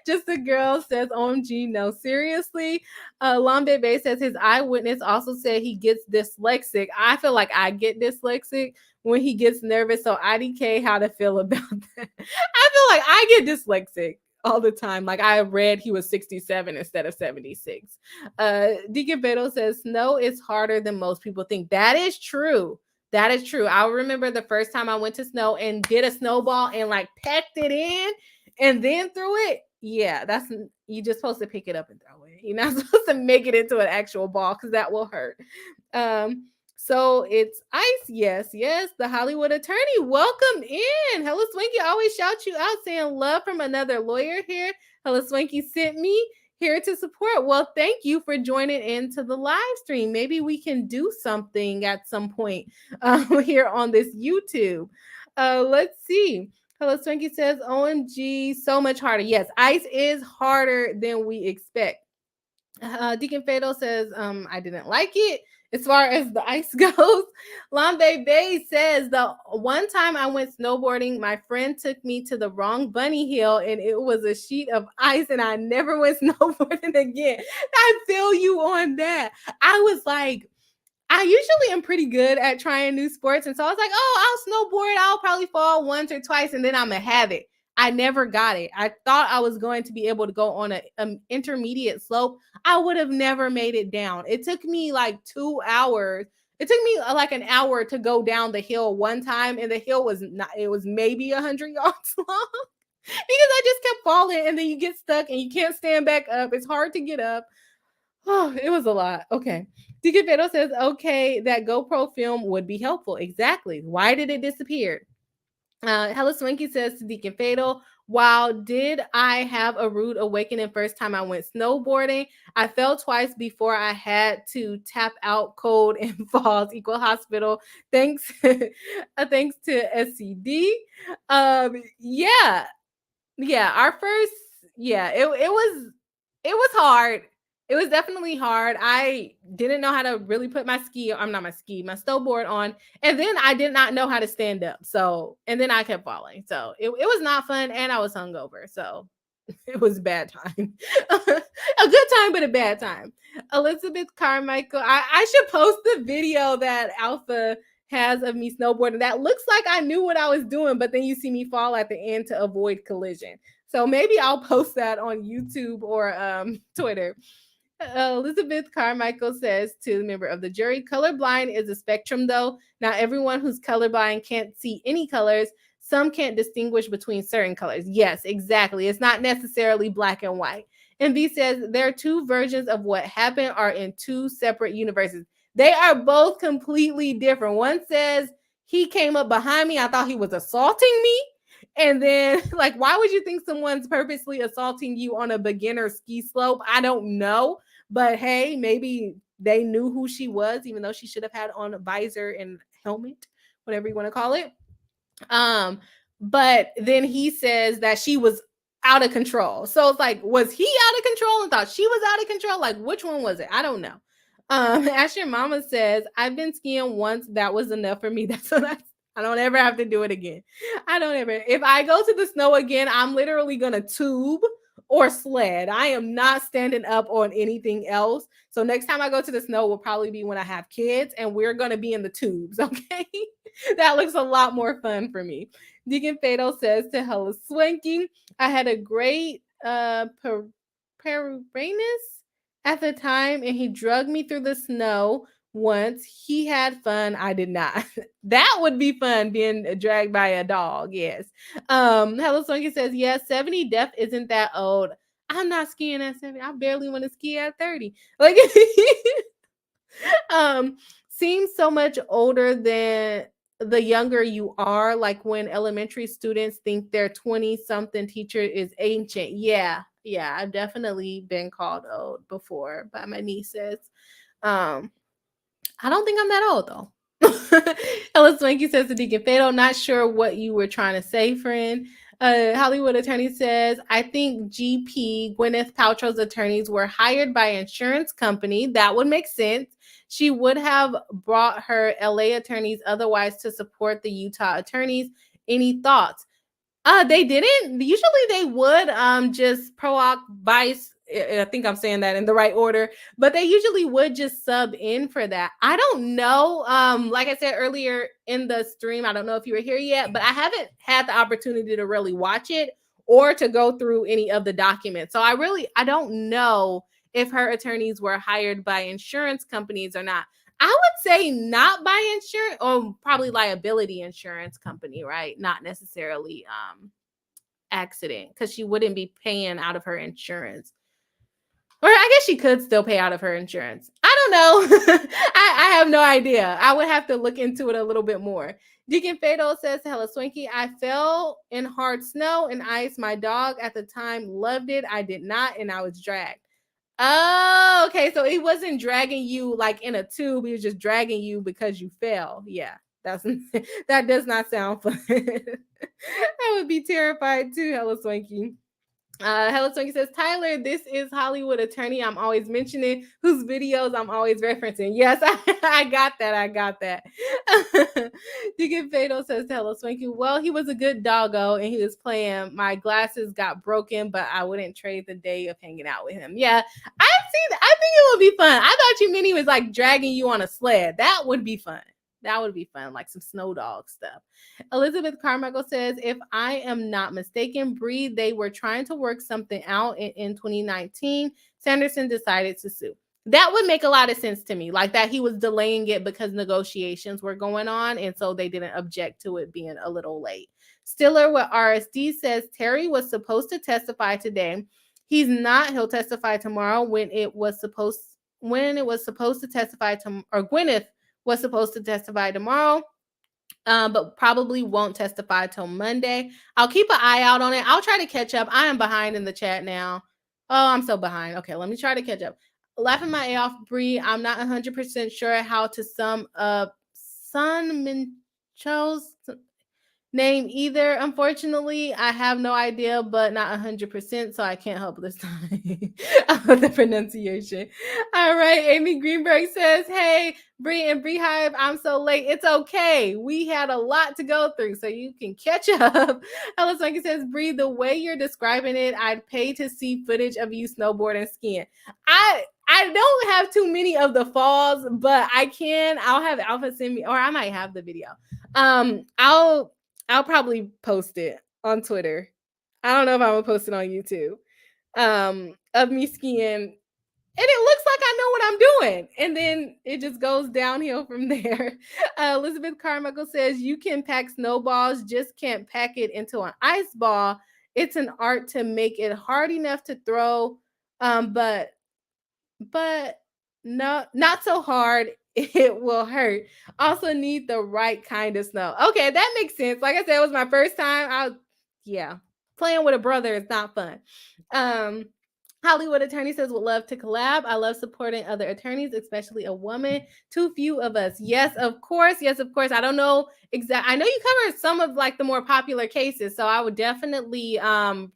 Just a girl says, OMG, no, seriously. Lambe Bay says his eyewitness also said he gets dyslexic. I feel like I get dyslexic when he gets nervous. So IDK, how to feel about that. I feel like I get dyslexic all the time. Like I read he was 67 instead of 76. Deacon Beto says snow is harder than most people think. That is true. That is true. I remember the first time I went to snow and did a snowball and like packed it in and then threw it. Yeah, you just supposed to pick it up and throw it. You're not supposed to make it into an actual ball because that will hurt. So it's ice. Yes. The Hollywood attorney. Welcome in. Hello Swanky. Always shout you out saying love from another lawyer here. Hello Swanky sent me here to support. Well, thank you for joining into the live stream. Maybe we can do something at some point here on this YouTube. Let's see. Hello Swanky says, OMG, so much harder. Yes, ice is harder than we expect. Deacon Fatal says, I didn't like it. As far as the ice goes, Lambe Bay says, the one time I went snowboarding, my friend took me to the wrong bunny hill and it was a sheet of ice and I never went snowboarding again. I feel you on that. I was like, I usually am pretty good at trying new sports. And so I was like, oh, I'll snowboard. I'll probably fall once or twice and then I'm going to have it. I never got it. I thought I was going to be able to go on an intermediate slope. I would have never made it down. It took me like 2 hours. It took me like an hour to go down the hill one time. And the hill was not, it was maybe 100 yards long because I just kept falling and then you get stuck and you can't stand back up. It's hard to get up. Oh, it was a lot. Okay. Deacon Beto says, okay, that GoPro film would be helpful. Exactly. Why did it disappear? Hella Swanky says to Deacon Fatal, Wow, did I have a rude awakening first time I went snowboarding? I fell twice before I had to tap out cold and falls equal hospital. Thanks, thanks to SCD. Yeah, yeah, our first yeah, it was hard. It was definitely hard. I didn't know how to really put I'm not my snowboard on, and then I did not know how to stand up. So, and then I kept falling. So, it was not fun and I was hungover. So, it was a bad time. A good time, but a bad time. Elizabeth Carmichael, I should post the video that Alpha has of me snowboarding. That looks like I knew what I was doing, but then you see me fall at the end to avoid collision. So maybe I'll post that on YouTube or Twitter. Elizabeth Carmichael says to the member of the jury, colorblind is a spectrum, though. Not everyone who's colorblind can't see any colors. Some can't distinguish between certain colors. Yes, exactly. It's not necessarily black and white. And B says there are two versions of what happened are in two separate universes. They are both completely different. One says he came up behind me. I thought he was assaulting me. And then, like, why would you think someone's purposely assaulting you on a beginner ski slope? I don't know. But hey, maybe they knew who she was, even though she should have had on a visor and helmet, whatever you want to call it. But then he says that she was out of control. So it's like, was he out of control and thought she was out of control? Like, which one was it? I don't know. Asher Mama says, I've been skiing once. That was enough for me. I don't ever have to do it again. I don't ever. If I go to the snow again, I'm literally gonna tube or sled. I am not standing up on anything else. So next time I go to the snow will probably be when I have kids and we're gonna be in the tubes. Okay. That looks a lot more fun for me. Deacon Fatal says to Hella Swanky, I had a great Perennis at the time and he drugged me through the snow once. He had fun. I did not. That would be fun being dragged by a dog. Yes. Hello Swanky says, yes, 70 def isn't that old. I'm not skiing at 70. I barely want to ski at 30. Like seems so much older than the younger you are, like when elementary students think their 20 something teacher is ancient. Yeah, I've definitely been called old before by my nieces. I don't think I'm that old though. Ella Swanky says to Deacon Fatal, not sure what you were trying to say, friend. Hollywood attorney says, I think GP, Gwyneth Paltrow's attorneys were hired by insurance company. That would make sense. She would have brought her LA attorneys otherwise to support the Utah attorneys. Any thoughts? They didn't. Usually they would just proac vice. I think I'm saying that in the right order, but they usually would just sub in for that. I don't know. Like I said earlier in the stream, I don't know if you were here yet, but I haven't had the opportunity to really watch it or to go through any of the documents. So I don't know if her attorneys were hired by insurance companies or not. I would say not by insurance or probably liability insurance company, right? Not necessarily accident because she wouldn't be paying out of her insurance. Or I guess she could still pay out of her insurance. I don't know. I have no idea. I would have to look into it a little bit more. Deacon Fatal says to Hella Swanky, I fell in hard snow and ice. My dog at the time loved it. I did not, and I was dragged. Oh, okay. So he wasn't dragging you like in a tube. He was just dragging you because you fell. Yeah, that's that does not sound fun. I would be terrified too, Hella Swanky. Hello Swanky says, Tyler, this is Hollywood attorney I'm always mentioning, whose videos I'm always referencing. Yes, I got that. I got that. Deacon Fatal says to Hello Swanky, well, he was a good doggo and he was playing. My glasses got broken, but I wouldn't trade the day of hanging out with him. Yeah, I've seen that. I think it would be fun. I thought you meant he was like dragging you on a sled. That would be fun. That would be fun, like some snow dog stuff. Elizabeth Carmichael says, if I am not mistaken, Bree, they were trying to work something out in 2019. Sanderson decided to sue. That would make a lot of sense to me, like that he was delaying it because negotiations were going on, and so they didn't object to it being a little late. Stiller with RSD says, Terry was supposed to testify today. He's not. He'll testify tomorrow when it was supposed to testify to, or Gwyneth was supposed to testify tomorrow. but probably won't testify till Monday. I'll keep an eye out on it. I'll try to catch up. I am behind in the chat now. Oh, I'm so behind. Okay, let me try to catch up. Laughing my A off, Bree. I'm not 100% sure how to sum up Sun Mincho's name either. Unfortunately, I have no idea, but not 100%, so I can't help this time with the pronunciation. All right, Amy Greenberg says, hey, Bree and Bree Hive, I'm so late. It's okay. We had a lot to go through, so you can catch up. Alice Monkey says, Bree, the way you're describing it, I'd pay to see footage of you snowboarding skiing. I don't have too many of the falls, but I'll have Alpha send me, or I might have the video. I'll probably post it on Twitter. I don't know if I'm gonna post it on YouTube. Of me skiing, and it looks like I know what I'm doing, and then it just goes downhill from there. Elizabeth Carmichael says you can pack snowballs, just can't pack it into an ice ball. It's an art to make it hard enough to throw, but no, not so hard it will hurt. Also need the right kind of snow. Okay, that makes sense. Like I said, it was my first time. Playing with a brother is not fun. Hollywood attorney says would love to collab. I love supporting other attorneys, especially a woman. Too few of us. Yes, of course. Yes, of course. I don't know exactly. I know you covered some of like the more popular cases, so I would definitely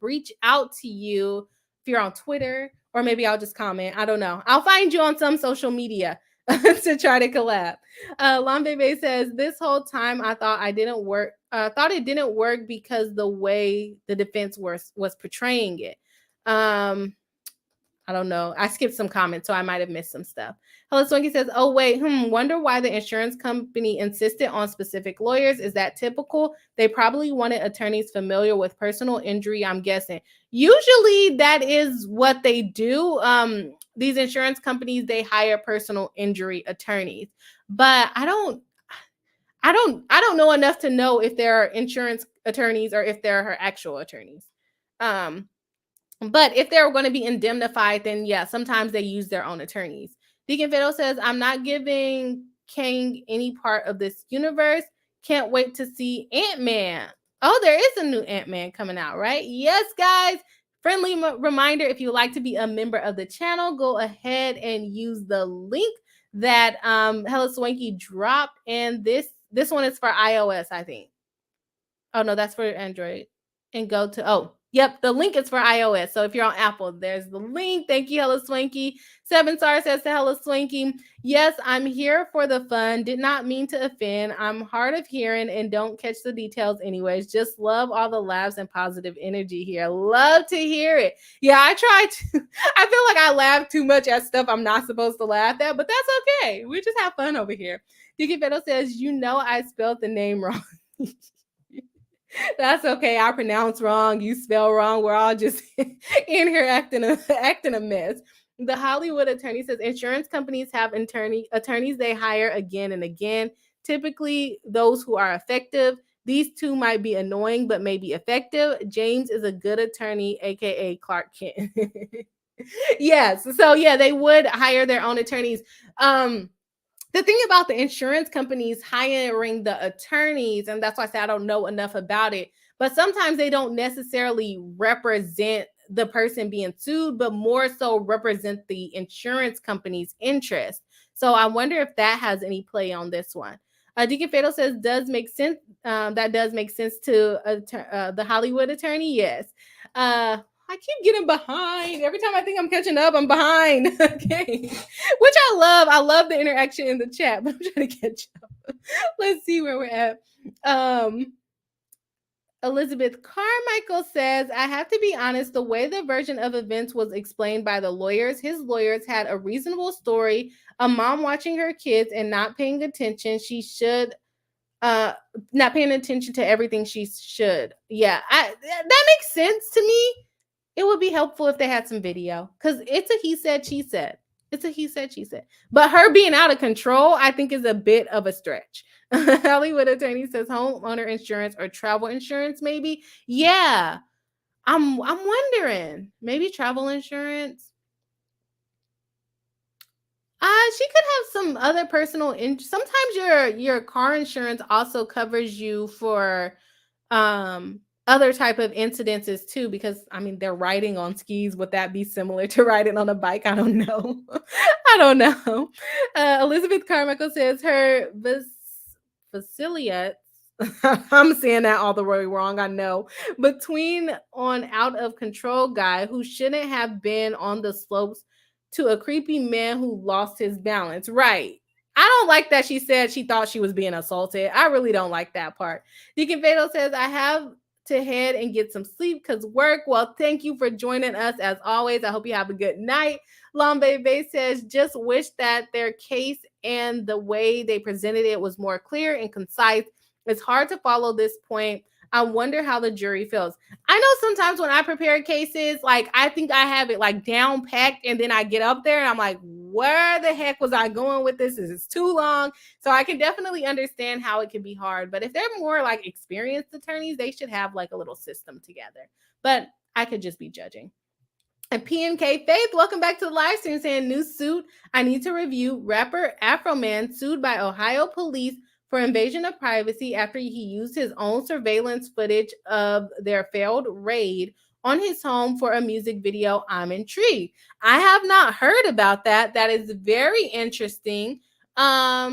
reach out to you if you're on Twitter, or maybe I'll just comment. I don't know. I'll find you on some social media to try to collab. Lambebe says this whole time I thought it didn't work because the way the defense was portraying it. I don't know. I skipped some comments, so I might have missed some stuff. Hello Swinky says, oh, wait, wonder why the insurance company insisted on specific lawyers. Is that typical? They probably wanted attorneys familiar with personal injury, I'm guessing. Usually that is what they do. These insurance companies, they hire personal injury attorneys. But I don't know enough to know if they're insurance attorneys or if they're her actual attorneys. But if they're going to be indemnified, then yeah, sometimes they use their own attorneys. Deacon Fiddle says, I'm not giving Kang any part of this universe. Can't wait to see Ant-Man. Oh, there is a new Ant-Man coming out, right? Yes, guys. Friendly reminder, if you would like to be a member of the channel, go ahead and use the link that Hella Swanky dropped. And this one is for iOS, I think. Oh, no, that's for Android. And go to, yep, the link is for iOS. So if you're on Apple, there's the link. Thank you, Hella Swanky. 7 Star says to Hella Swanky, yes, I'm here for the fun. Did not mean to offend. I'm hard of hearing and don't catch the details anyways. Just love all the laughs and positive energy here. Love to hear it. Yeah, I try to. I feel like I laugh too much at stuff I'm not supposed to laugh at, but that's okay. We just have fun over here. Dickie Fiddle says, I spelled the name wrong. That's okay. I pronounce wrong. You spell wrong. We're all just in here acting a mess. The Hollywood attorney says insurance companies have attorneys they hire again and again. Typically, those who are effective. These two might be annoying, but maybe effective. James is a good attorney, aka Clark Kent. Yes. So yeah, they would hire their own attorneys. The thing about the insurance companies hiring the attorneys, and that's why I say I don't know enough about it, but sometimes they don't necessarily represent the person being sued, but more so represent the insurance company's interest. So I wonder if that has any play on this one. Deacon Fatal says, does make sense. That does make sense to the Hollywood attorney. Yes. I keep getting behind. Every time I think I'm catching up, I'm behind. Okay. Which I love. I love the interaction in the chat, but I'm trying to catch up. Let's see where we're at. Elizabeth Carmichael says, I have to be honest, the way the version of events was explained by the lawyers, his lawyers had a reasonable story, a mom watching her kids and not paying attention. She should not paying attention to everything she should. Yeah, that makes sense to me. It would be helpful if they had some video, because it's a he said, she said. It's a he said, she said. But her being out of control, I think, is a bit of a stretch. Hollywood attorney says homeowner insurance or travel insurance, maybe. Yeah, I'm wondering. Maybe travel insurance. She could have some other personal sometimes your car insurance also covers you for other type of incidences too, because I mean they're riding on skis. Would that be similar to riding on a bike? I don't know. I don't know. Elizabeth Carmichael says her faciliates. I'm saying that all the way wrong. I know. Between on out of control guy who shouldn't have been on the slopes to a creepy man who lost his balance. Right. I don't like that she said she thought she was being assaulted. I really don't like that part. Deacon Fatal says, I have to head and get some sleep because work. Well, thank you for joining us as always. I hope you have a good night. Lambe Bay says, just wish that their case and the way they presented it was more clear and concise. It's hard to follow this point. I wonder how the jury feels. I know sometimes when I prepare cases, like I think I have it like down packed, and then I get up there and I'm like, where the heck was I going with this? This is too long. So I can definitely understand how it can be hard. But if they're more like experienced attorneys, they should have like a little system together. But I could just be judging. And PNK Faith, welcome back to the live stream saying new suit. I need to review rapper Afro Man sued by Ohio police for invasion of privacy after he used his own surveillance footage of their failed raid on his home for a music video. I'm intrigued. I have not heard about that. That is very interesting. I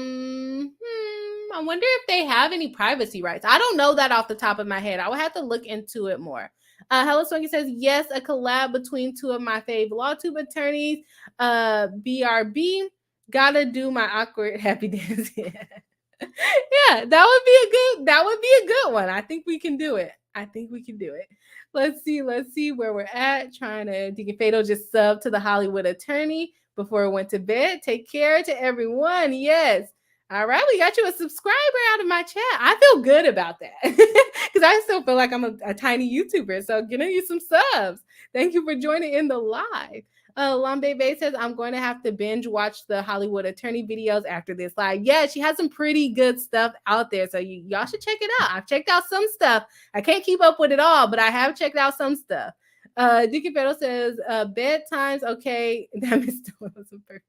wonder if they have any privacy rights. I don't know that off the top of my head. I would have to look into it more. Hello Swanky says, yes, a collab between two of my fave LawTube attorneys. BRB, gotta do my awkward happy dance. Yeah, that would be a good one. I think we can do it. I think we can do it. Let's see where we're at. Trying to Deacon Fatal just sub to the Hollywood attorney before it went to bed. Take care to everyone. Yes. All right, we got you a subscriber out of my chat. I feel good about that because I still feel like I'm a tiny YouTuber. So getting you some subs. Thank you for joining in the live. Lambe Bay says, I'm going to have to binge watch the Hollywood attorney videos after this live. Yeah, she has some pretty good stuff out there. So y'all should check it out. I've checked out some stuff. I can't keep up with it all, but I have checked out some stuff. Dicky Pedro says, bedtimes, okay. That Mr. Wilson perfect.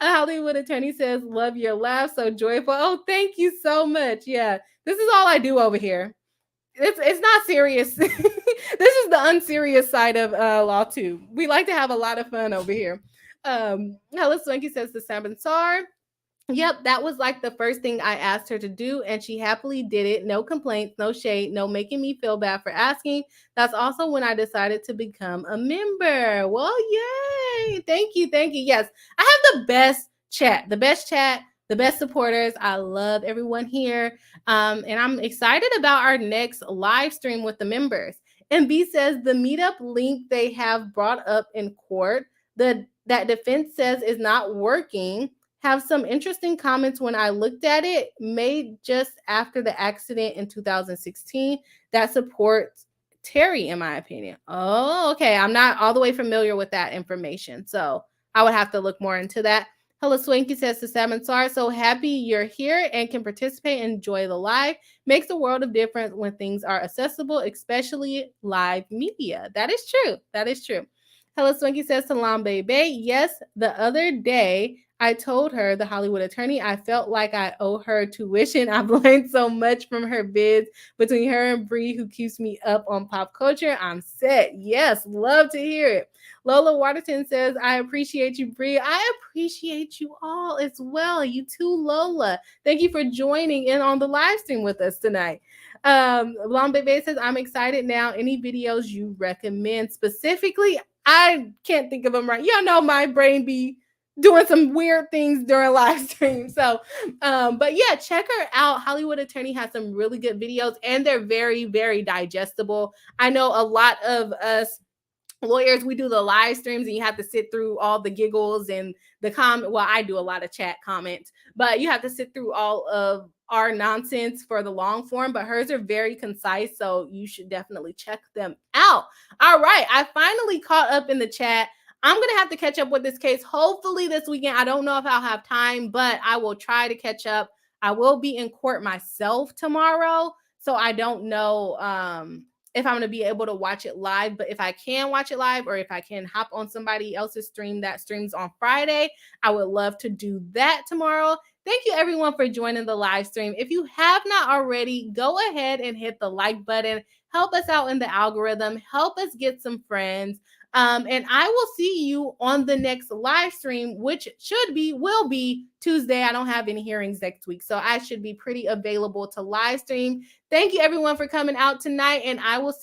A Hollywood attorney says, love your laugh, so joyful. Oh, thank you so much. Yeah, this is all I do over here. It's not serious. This is the unserious side of law too. We like to have a lot of fun over here. Hella Swanky says to Sam Sar. Yep, that was like the first thing I asked her to do, and she happily did it. No complaints, no shade, no making me feel bad for asking. That's also when I decided to become a member. Well, yay! Thank you, thank you. Yes, I have the best chat, the best supporters. I love everyone here, and I'm excited about our next live stream with the members. And B says the meetup link they have brought up in court, that defense says is not working, have some interesting comments when I looked at it, made just after the accident in 2016 that supports Terry, in my opinion. Oh, okay. I'm not all the way familiar with that information. So I would have to look more into that. Hello, Swanky says to Salmon Sar, so happy you're here and can participate and enjoy the live. Makes a world of difference when things are accessible, especially live media. That is true. That is true. Hello, Swanky says to Lambe Bay. Yes, the other day I told her, the Hollywood attorney, I felt like I owe her tuition. I've learned so much from her bids between her and Bree, who keeps me up on pop culture. I'm set. Yes, love to hear it. Lola Waterton says, I appreciate you, Bree. I appreciate you all as well. You too, Lola. Thank you for joining in on the live stream with us tonight. Lambe says, I'm excited now. Any videos you recommend specifically? I can't think of them right. Y'all know my brain be doing some weird things during live stream. So, but yeah, check her out. Hollywood Attorney has some really good videos and they're very, very digestible. I know a lot of us lawyers, we do the live streams and you have to sit through all the giggles and the comment. Well, I do a lot of chat comments, but you have to sit through all of our nonsense for the long form, but hers are very concise. So you should definitely check them out. All right. I finally caught up in the chat. I'm going to have to catch up with this case. Hopefully this weekend. I don't know if I'll have time, but I will try to catch up. I will be in court myself tomorrow. So I don't know if I'm going to be able to watch it live, but if I can watch it live, or if I can hop on somebody else's stream that streams on Friday, I would love to do that tomorrow. Thank you everyone for joining the live stream. If you have not already, go ahead and hit the like button. Help us out in the algorithm. Help us get some friends. And I will see you on the next live stream, which will be Tuesday. I don't have any hearings next week, so I should be pretty available to live stream. Thank you everyone for coming out tonight, and I will